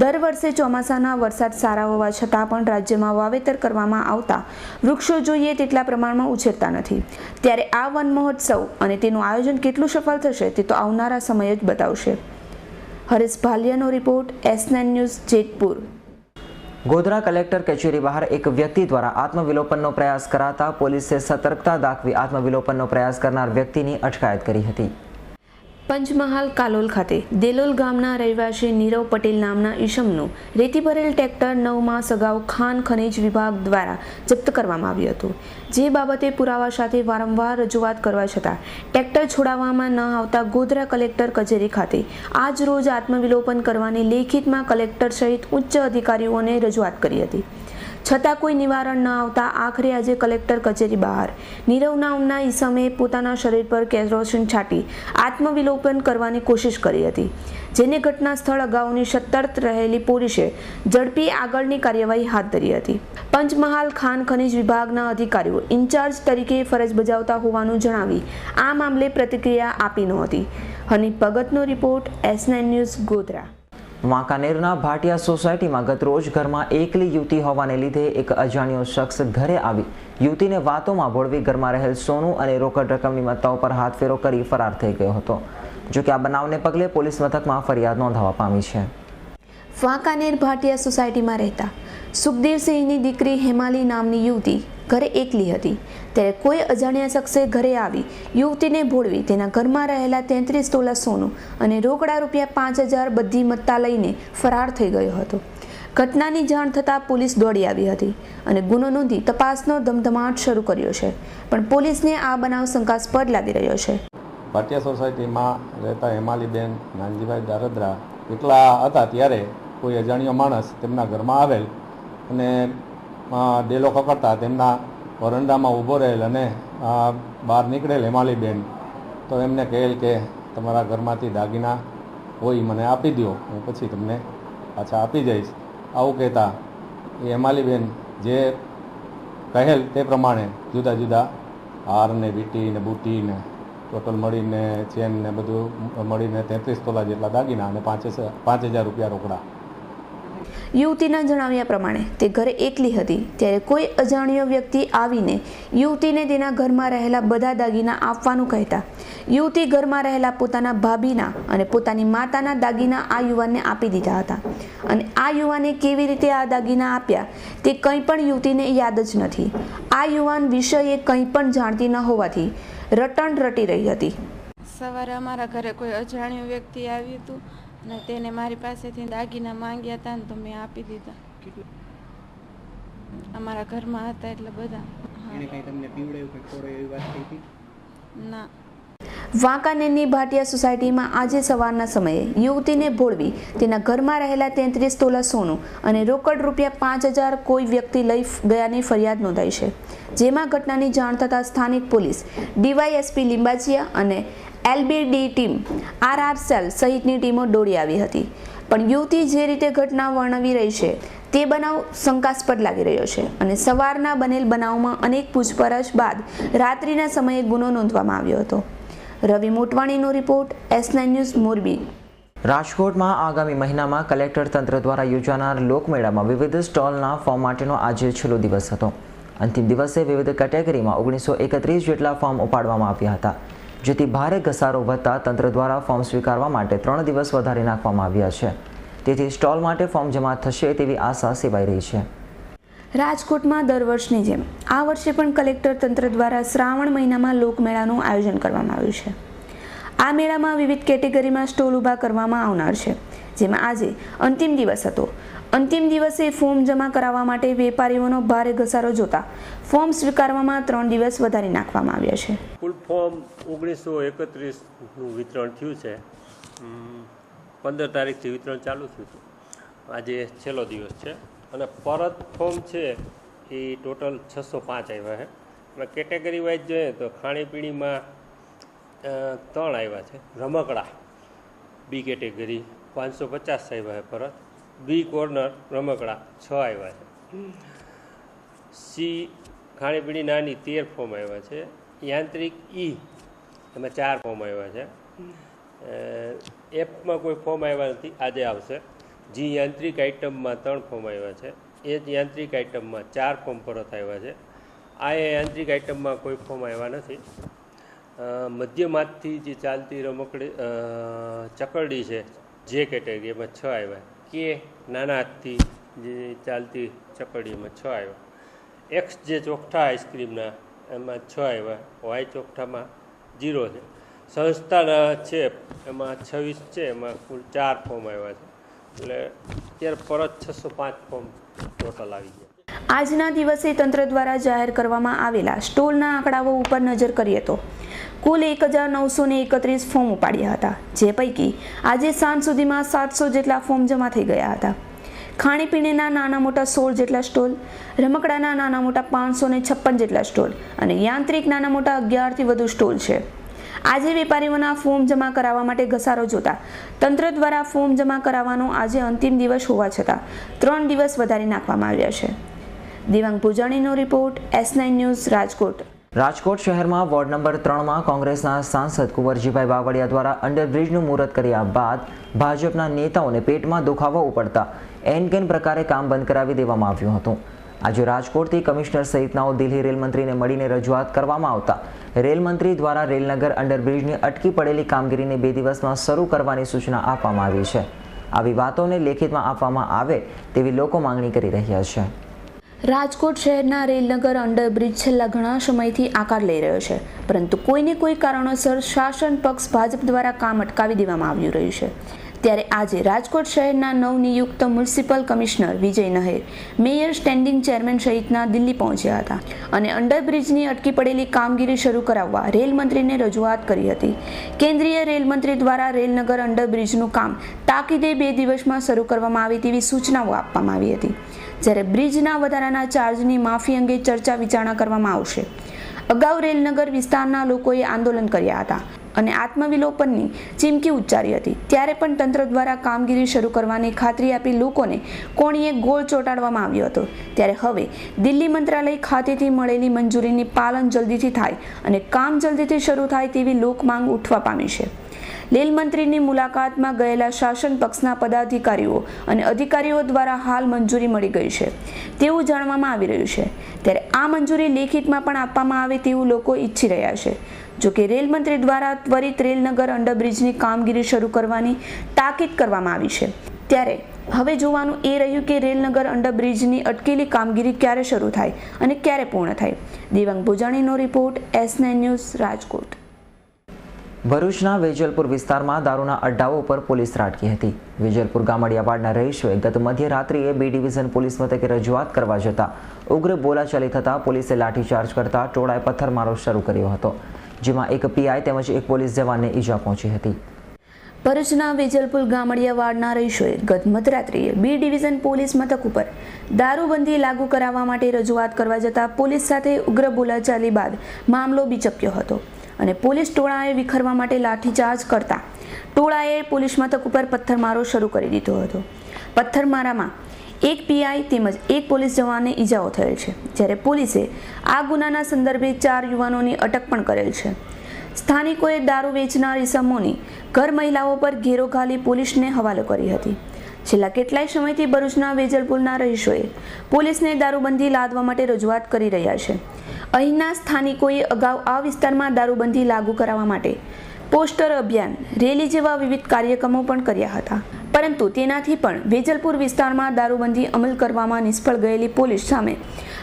દર વર્ષે ચોમાસાના વરસાદ સારા હોવા છતાં પણ રાજ્યમાં વાવેતર કરવામાં આવતા વૃક્ષો જોઈએ તેટલા પ્રમાણમાં ઉછેરતા નથી, ત્યારે આ વન મહોત્સવ અને તેનું આયોજન કેટલું સફળ થશે તે તો આવનારા સમય જ બતાવશે. હરેશ ભાલિયાનો report S9 news Jetpur. Godhra collector કચેરી બહાર એક વ્યક્તિ દ્વારા આત્મવિલોપનનો પ્રયાસ કરાતા પોલીસે સતર્કતા દાખવી આત્મવિલોપનનો પ્રયાસ કરનાર વ્યક્તિની અટકાયત કરી હતી. પંચમહાલ કાલોલ ખાતે દેલોલ ગામના રહેવાસી નીરવ પટેલ નામના ઈસમનું રેતી ભરેલ ટ્રેક્ટર 9 માસ અગાઉ ખાન ખનીજ વિભાગ દ્વારા જપ્ત કરવામાં આવ્યું હતું, જે બાબતે પુરાવા સાથે વારંવાર રજૂઆત કરવા છતાં ટ્રેક્ટર છોડાવવામાં ન આવતા ગોધરા કલેક્ટર કચેરી ખાતે આજ રોજ આત્મવિલોપન કરવાની લેખિતમાં કલેક્ટર સહિત ઉચ્ચ અધિકારીઓને રજૂઆત કરી હતી. છતાં કોઈ નિવારણ ન આવતા આખરે આજે કલેક્ટર કચેરી બહાર નીરવ નામના ઈસમે પોતાના શરીર પર કેરોસીન છાંટી આત્મવિલોપન કરવાની કોશિશ કરી હતી, જેને ઘટના સ્થળ અગાઉની સતર્ક રહેલી પોલીસે ઝડપી આગળની કાર્યવાહી હાથ ધરી હતી. પંચમહાલ ખાન ખનીજ વિભાગના અધિકારીઓ ઇન્ચાર્જ તરીકે ફરજ બજાવતા હોવાનું જણાવી આ મામલે પ્રતિક્રિયા આપી નહોતી. હનીફ ભગતનો રિપોર્ટ, S9 ન્યૂઝ, ગોધરા. વાંકાનેરના ભાટિયા સોસાયટીમાં ગતરોજ ઘરમાં એકલી યુવતી હોવાને લીધે એક અજાણ્યો શખ્સ ઘરે આવી યુવતીને વાતોમાં ભોળવી ઘરમાં રહેલ સોનું અને રોકડ રકમની મત્તાઓ પર હાથફેરો કરી ફરાર થઈ ગયો હતો. જોકે આ બનાવને પગલે પોલીસ મથકમાં ફરિયાદ નોંધાવા પામી છે. વાંકાનેર ભાટિયા સોસાયટીમાં રહેતા સુખદેવસિંહની દીકરી હેમાલી નામની યુવતી ઘરે એકલી હતી, ત્યારે કોઈ અજાણ્યા શખ્સે ઘરે આવી યુવતીને ભોળવી તેના ઘરમાં રહેલા 33 તોલા સોનું અને રોકડા ₹5,000 બધી મત્તા લઈને ફરાર થઈ ગયો હતો. ઘટનાની જાણ થતાં પોલીસ દોડી આવી હતી અને ગુનો નોંધી તપાસનો ધમધમાટ શરૂ કર્યો છે, પણ પોલીસને આ બનાવ શંકાસ્પદ લાગી રહ્યો છે. ભાટિયા સોસાયટીમાં રહેતા હેમાલીબેન નાનજીભાઈ દારદ્રા એકલા હતા ત્યારે કોઈ અજાણ્યો માણસ તેમના ઘરમાં આવેલ અને ડેલો ખકડતા તેમના વરંડામાં ઊભો રહેલ અને બહાર નીકળેલ હેમાલીબેન તો એમને કહેલ કે તમારા ઘરમાંથી દાગીના હોય મને આપી દો, હું પછી તમને પાછા આપી જઈશ. આવું કહેતા એ હેમાલીબેન જે કહેલ તે પ્રમાણે જુદા જુદા હાર ને વીંટી ને બુટી ને ટોટલ મળીને ચેન ને બધું મળીને 33 તોલા જેટલા દાગીના અને 5,000 રૂપિયા રોકડા. યુવતીના જણાવ્યા પ્રમાણે તે ઘરે એકલી હતી ત્યારે કોઈ અજાણ્યો વ્યક્તિ આવીને યુવતીને તેના ઘરમાં રહેલા બધા દાગીના આપવાનું કહેતા યુવતી ઘરમાં રહેલા પોતાના ભાભીના અને પોતાની માતાના દાગીના આ યુવાનને આપી દીધા હતા અને આ યુવાને કેવી રીતે આ દાગીના આપ્યા તે કંઈ પણ યુવતીને યાદ જ નથી. આ યુવાન વિષયે કંઈ પણ જાણતી ન હોવાથી રટણ રટી રહી હતી. સવારે અમારા ઘરે કોઈ અજાણ્યો વ્યક્તિ આવ્યું હતું અને તેને મારી પાસેથી દાગીના માંગ્યા હતા ને તો મેં આપી દીધા. અમારા ઘરમાં હતા એટલે બધા. ના. વાંકાનેરની ભાટિયા સોસાયટીમાં આજે સવારના સમયે યુવતીને ભોળવી તેના ઘરમાં રહેલા 33 તોલા સોનું અને રોકડ ₹5,000 કોઈ વ્યક્તિ લઈ ગયાની ફરિયાદ નોંધાઈ છે, જેમાં ઘટનાની જાણ થતાં સ્થાનિક પોલીસ, DYSP લીંબાચિયા અને LBD ટીમ, RR સેલ સહિતની ટીમો દોડી આવી હતી. પણ યુવતી જે રીતે ઘટના વર્ણવી રહી છે તે બનાવ શંકાસ્પદ લાગી રહ્યો છે અને સવારના બનેલ બનાવમાં અનેક પૂછપરછ બાદ રાત્રિના સમયે ગુનો નોંધવામાં આવ્યો હતો. રવિ મોટવાણીનો રિપોર્ટ, S9 ન્યૂઝ, મોરબી. રાજકોટમાં આગામી મહિનામાં કલેક્ટર તંત્ર દ્વારા યોજાનાર લોકમેળામાં વિવિધ સ્ટોલના ફોર્મ માટેનો આજે છેલ્લો દિવસ હતો. અંતિમ દિવસે વિવિધ કેટેગરીમાં 1931 જેટલા ફોર્મ ઉપાડવામાં આવ્યા હતા, જેથી ભારે ઘસારો વધતા તંત્ર દ્વારા ફોર્મ સ્વીકારવા માટે 3 દિવસ વધારી નાખવામાં આવ્યા છે. તેથી સ્ટોલ માટે ફોર્મ જમા થશે તેવી આશા સેવાઈ રહી છે. રાજકોટમાં દર વર્ષની જેમ આ વર્ષે પણ કલેક્ટર તંત્ર દ્વારા શ્રાવણ મહિનામાં લોકમેળાનું આયોજન કરવામાં આવ્યું છે. આ મેળામાં વિવિધ કેટેગરીમાં સ્ટોલ ઊભા કરવામાં આવનાર છે, જેમાં આજે અંતિમ દિવસ હતો. અંતિમ દિવસે ફોર્મ જમા કરાવવા માટે વેપારીઓનો ભારે ઘસારો જોતા ફોર્મ સ્વીકારવામાં 3 દિવસ વધારી નાખવામાં આવ્યા છે. કુલ ફોર્મ 1931નું વિતરણ થયું છે. 15 તારીખથી વિતરણ ચાલુ થયું હતું. આજે છેલ્લો દિવસ છે અને પરત ફોર્મ છે એ ટોટલ 605 આવ્યા છે. અને કેટેગરી વાઇઝ જોઈએ તો ખાણીપીણીમાં 3 આવ્યા છે. રમકડા બી કેટેગરી 550 આવ્યા છે પરત. બી કોર્નર રમકડા 6 આવ્યા છે. સી ખાણીપીણી નાની 13 ફોર્મ આવ્યા છે. યાંત્રિક ઈ એમાં 4 ફોર્મ આવ્યા છે. એફમાં કોઈ ફોર્મ આવ્યા નથી, આજે આવશે. જી યાંત્રિક આઇટમમાં 3 ફોર્મ આવ્યા છે. એ જ યાંત્રિક આઇટમમાં 4 ફોર્મ પરત આવ્યા છે. આ યાંત્રિક આઇટમમાં કોઈ ફોર્મ આવ્યા નથી. મધ્યમ હાથથી જે ચાલતી રમકડી ચકરડી છે જે કેટેગરી એમાં 6 આવ્યા. કે નાના હાથથી જે ચાલતી ચકરડીમાં 6 આવ્યા. એક્સ જે ચોકઠા આઈસ્ક્રીમના એમાં 6 આવ્યા. વાય ચોકઠામાં 0 છે. સંસ્થાના છે એમાં 26 છે, એમાં કુલ 4 ફોર્મ આવ્યા છે. એટલે અત્યારે પરત 605 ફોર્મ ટોટલ આવી ગયા. આજના દિવસે તંત્ર દ્વારા જાહેર કરવામાં આવેલા સ્ટોલના આંકડાઓ ઉપર નજર કરીએ તો કુલ 1931 ફોર્મ ઉપાડ્યા હતા, જે પૈકી આજે સાંજ સુધીમાં 700 જેટલા ફોર્મ જમા થઈ ગયા હતા. ખાણીપીણીના નાના મોટા 16 જેટલા સ્ટોલ, રમકડાના નાના મોટા 556 જેટલા સ્ટોલ અને યાંત્રિક નાના મોટા 11થી વધુ સ્ટોલ છે. આજે વેપારીઓના ફોર્મ જમા કરાવવા માટે ઘસારો જોતા તંત્ર દ્વારા ફોર્મ જમા કરાવવાનો આજે અંતિમ દિવસ હોવા છતાં 3 દિવસ વધારી નાખવામાં આવ્યા છે. દેવાંગ પૂજાણીનો report, S9 news, Rajkot. Rajkot શહેરમાં વોર્ડ નંબર 3માં કોંગ્રેસના સાંસદ કુંવરજીભાઈ બાવળિયા દ્વારા અંડરબ્રિજનું મુહૂર્ત કર્યા બાદ ભાજપના નેતાઓને પેટમાં દુખાવો ઉપડતા એનકેન પ્રકારે કામ બંધ કરાવી દેવામાં આવ્યું હતું. આજે રાજકોટથી કમિશનર સહિતનાઓ દિલ્હી રેલ મંત્રીને મળીને રજૂઆત કરવામાં આવતા રેલ મંત્રી દ્વારા રેલનગર અંડરબ્રિજની અટકી પડેલી કામગીરીને 2 દિવસમાં શરૂ કરવાની સૂચના આપવામાં આવી છે. આવી વાતોને લેખિતમાં આપવામાં આવે તેવી લોકો માંગણી કરી રહ્યા છે. રાજકોટ શહેરના રેલનગર અંડરબ્રિજ છેલ્લા ઘણા સમયથી આકાર લઈ રહ્યો છે, પરંતુ કોઈને કોઈ કારણોસર શાસન પક્ષ ભાજપ દ્વારા કામ અટકાવી દેવામાં આવી રહ્યું છે. ત્યારે આજે રાજકોટ શહેરના નવનિયુક્ત મ્યુનિસિપલ કમિશનર વિજય નહેર, મેયર, સ્ટેન્ડિંગ ચેરમેન સહિતના દિલ્હી પહોંચ્યા હતા અને અંડરબ્રિજની અટકી પડેલી કામગીરી શરૂ કરાવવા રેલ મંત્રીને રજૂઆત કરી હતી. કેન્દ્રીય રેલ મંત્રી દ્વારા રેલનગર અંડરબ્રિજનું કામ તાકીદે 2 દિવસમાં શરૂ કરવામાં આવે તેવી સૂચનાઓ આપવામાં આવી હતી. જ્યારે બ્રિજના વધારાના ચાર્જની માફી અંગે ચર્ચા વિચારણા કરવામાં આવશે. અગાઉ રેલનગર વિસ્તારના લોકોએ આંદોલન કર્યા હતા અને આત્મવિલોપનની ચીમકી ઉચ્ચારી હતી. ત્યારે પણ તંત્ર દ્વારા કામગીરી શરૂ કરવાની ખાતરી આપી લોકોને કોણીએ ગોળ ચોંટાડવામાં આવ્યો હતો. ત્યારે હવે દિલ્હી મંત્રાલય ખાતેથી મળેલી મંજૂરીની પાલન જલ્દીથી થાય અને કામ જલ્દીથી શરૂ થાય તેવી લોકમાંગ ઉઠવા પામી છે. રેલ મંત્રીની મુલાકાતમાં ગયેલા શાસન પક્ષના પદાધિકારીઓ અને અધિકારીઓ દ્વારા હાલ મંજૂરી મળી ગઈ છે તેવું જાણવામાં આવી રહ્યું છે. ત્યારે આ મંજૂરી લેખિતમાં પણ આપવામાં આવે તેવું લોકો ઈચ્છી રહ્યા છે. જોકે રેલ મંત્રી દ્વારા ત્વરિત રેલનગર અંડરબ્રિજની કામગીરી શરૂ કરવાની તાકીદ કરવામાં આવી છે. ત્યારે હવે જોવાનું એ રહ્યું કે રેલનગર અંડરબ્રિજની અટકેલી કામગીરી ક્યારે શરૂ થાય અને ક્યારે પૂર્ણ થાય. દેવાંગ ભોજાણીનો રિપોર્ટ, S9 ન્યૂઝ, રાજકોટ. ભરૂચના વેજલપુર વિસ્તારમાં દારૂના અડ્ડાઓ પર પોલીસ ત્રાટકી હતી. વેજલપુર ગામડિયાવાડના રહીશોએ ગત મધ્યરાત્રિએ B ડિવિઝન પોલીસ મથકે રજૂઆત કરવા જતા ઉગ્ર બોલાચાલી થતાં પોલીસે લાઠીચાર્જ કરતા ટોળાએ પથ્થરમારો શરૂ કર્યો હતો, જેમાં એક PI તેમજ એક પોલીસ જવાનને ઈજા પહોંચી હતી. ભરૂચના વેજલપુર ગામડિયાવાડના રહીશોએ ગત મધરાત્રિએ B ડિવિઝન પોલીસ મથક ઉપર દારૂબંધી લાગુ કરાવવા માટે રજૂઆત કરવા જતા પોલીસ સાથે ઉગ્ર બોલાચાલી બાદ મામલો બીચક્યો હતો અને પોલીસ ટોળાએ વિખરવા માટે લાઠીચાર્જ કરતા ટોળાએ પોલીસ મથક ઉપર પથ્થરમારો શરૂ કરી દીધો હતો. પથ્થરમારામાં એક PI તેમજ એક પોલીસ જવાનને ઈજાઓ થયેલ છે. જ્યારે પોલીસે આ ગુનાના સંદર્ભે 4 યુવાનોની અટક પણ કરેલ છે. સ્થાનિકોએ દારૂ વેચનાર ઇસમોની ઘર મહિલાઓ પર ઘેરો ઘાલી પોલીસને હવાલો કરી હતી. છેલ્લા કેટલાય સમયથી ભરૂચના વેજલપુરના રહીશોએ પોલીસને દારૂબંધી લાદવા માટે રજૂઆત કરી રહ્યા છે. અહીંના સ્થાનિકોએ અગાઉ આ વિસ્તારમાં દારૂબંધી લાગુ કરાવવા માટે પોસ્ટર અભિયાન, રેલી જેવા વિવિધ કાર્યક્રમો પણ કર્યા હતા, પરંતુ તેનાથી પણ વેજલપુર વિસ્તારમાં દારૂબંધી અમલ કરવામાં નિષ્ફળ ગયેલી પોલીસ સામે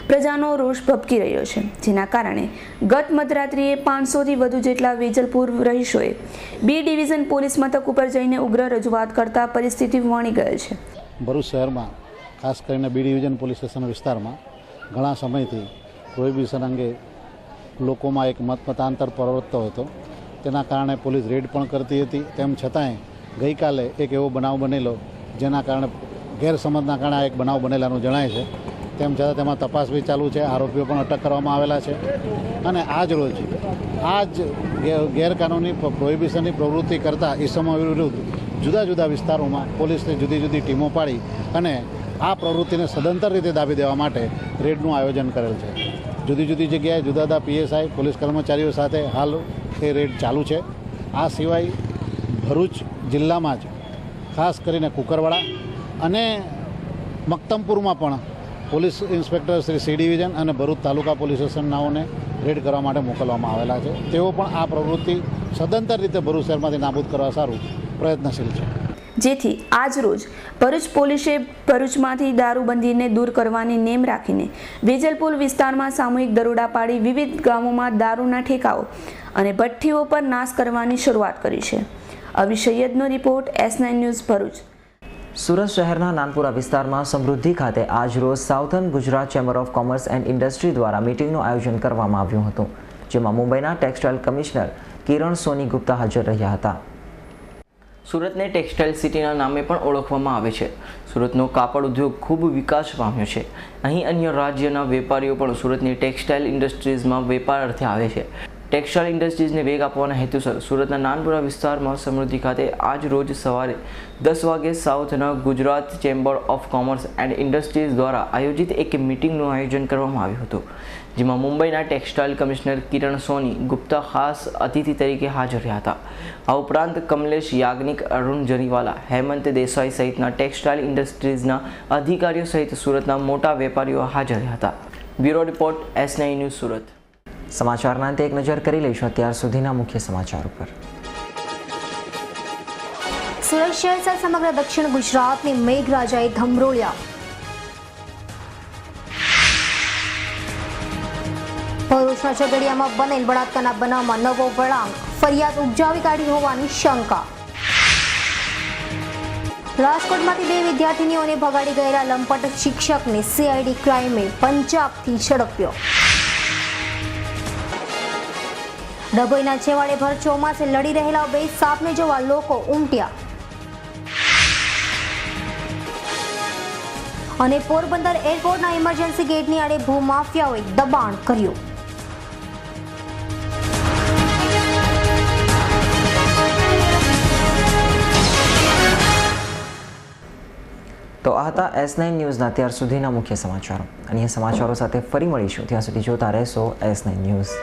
પ્રજાનો રોષ ભભકી રહ્યો છે. જેના કારણે ગત મધરાત્રિએ 500થી વધુ જેટલા વેજલપુર રહીશોએ B ડિવિઝન પોલીસ મથક ઉપર જઈને ઉગ્ર રજૂઆત કરતા પરિસ્થિતિ વણી ગયેલ છે. ભરૂચ શહેરમાં ખાસ કરીને B ડિવિઝન પોલીસ સ્ટેશન વિસ્તારમાં ઘણા સમયથી પ્રોહિબિશન અંગે લોકોમાં એક મતાંતર પ્રવર્તતો હતો. તેના કારણે પોલીસ રેડ પણ કરતી હતી. તેમ છતાંય ગઈકાલે એક એવો બનાવ બનેલો જેના કારણે ગેરસમજના કારણે એક બનાવ બનેલાનું જણાય છે. તેમ છતાં તેમાં તપાસ બી ચાલુ છે. આરોપીઓ પણ અટક કરવામાં આવેલા છે અને આજ રોજ આ જ ગેરકાનૂની પ્રોહિબિશનની પ્રવૃત્તિ કરતા ઇસમો વિરુદ્ધ જુદા જુદા વિસ્તારોમાં પોલીસને જુદી જુદી ટીમો પાડી અને આ પ્રવૃત્તિને સદંતર રીતે દાબી દેવા માટે રેડનું આયોજન કરેલ છે. જુદી જુદી જગ્યાએ જુદા જુદા PSI પોલીસ કર્મચારીઓ સાથે હાલ એ રેડ ચાલુ છે. આ સિવાય ભરૂચ જિલ્લામાં જ ખાસ કરીને કુકરવાડા અને મક્તમપુરમાં પણ police inspector Shri C division અને ભરૂચ તાલુકા પોલીસ સ્ટેશનનાઓને રેડ કરવા માટે મોકલવામાં આવેલા છે. તેઓ પણ આ પ્રવૃત્તિ સદંતર રીતે ભરૂચ શહેરમાંથી નાબૂદ કરવા સારું પ્રયત્નશીલ છે. જેથી આજ રોજ ભરૂચ પોલીસે ભરૂચમાંથી દારૂબંધીને દૂર કરવાની નેમ રાખીને વેજલપુર વિસ્તારમાં સામૂહિક દરોડા પાડી વિવિધ ગામોમાં દારૂના ઠેકાઓ અને ભઠ્ઠીઓ પર નાશ કરવાની શરૂઆત કરી છે. અવી સૈયદનો report, S9 news, Bharuch. Surat શહેરના નાનપુરા વિસ્તારમાં સમૃદ્ધિ ખાતે આજ રોજ southern Gujarat chamber of commerce and industry દ્વારા મીટિંગનું આયોજન કરવામાં આવ્યું હતું, જેમાં મુંબઈના ટેક્સટાઇલ કમિશનર કિરણ સોની ગુપ્તા હાજર રહ્યા હતા. સુરતને ટેક્સટાઇલ સિટીના નામે પણ ઓળખવામાં આવે છે. સુરતનો કાપડ ઉદ્યોગ ખૂબ વિકાસ પામ્યો છે. અહીં અન્ય રાજ્યના વેપારીઓ પણ સુરતની ટેક્સટાઇલ ઇન્ડસ્ટ્રીઝમાં વેપાર અર્થે આવે છે. ટેક્સટાઇલ ઇન્ડસ્ટ્રીઝને વેગ આપવાના હેતુસર સુરતના નાનપુરા વિસ્તારમાં સમૃદ્ધિ ખાતે આજ રોજ સવારે 10 વાગે સાઉથના Gujarat chamber of commerce and industries દ્વારા આયોજિત એક મિટિંગનું આયોજન કરવામાં આવ્યું હતું, જેમાં મુંબઈના ટેક્સટાઇલ કમિશનર કિરણ સોની ગુપ્તા ખાસ અતિથિ તરીકે હાજર રહ્યા હતા. આ ઉપરાંત કમલેશ યાજ્ઞિક, અરુણ જરીવાલા, હેમંત દેસાઈ સહિતના ટેક્સટાઇલ ઇન્ડસ્ટ્રીઝના અધિકારીઓ સહિત સુરતના મોટા વેપારીઓ હાજર રહ્યા હતા. Bureau report S9 news Surat. સમાચારના અંતે એક નજર કરી લઈશું અત્યાર સુધીના મુખ્ય સમાચાર ઉપર. સુરત શહેર સહિત સમગ્ર દક્ષિણ ગુજરાતની મેઘરાજાએ ધમરોળ્યા. ભરૂચના ઝઘડિયામાં બનેલ બળાત્કારના બનાવમાં નવો વળાંક, ફરિયાદ ઉપજાવી કાઢી હોવાની શંકા. રાજકોટમાંથી 2 વિદ્યાર્થીનીઓને ભગાડી ગયેલા લંપટ શિક્ષકને CID ક્રાઇમે પંજાબથી ઝડપ્યો. ડભોઈના છેવાડે ભર ચોમાસે લડી રહેલા 2 સાપને જોવા લોકો ઉમટ્યા. અને પોરબંદર એરપોર્ટના ઇમરજન્સી ગેટની આડે ભૂમાફિયાઓએ દબાણ કર્યું. તો આ હતા S9 ન્યૂઝના અત્યાર સુધીના મુખ્ય સમાચારો. અન્ય સમાચારો સાથે ફરી મળીશું. ત્યાં સુધી જોતા રહેશો S9 ન્યૂઝ.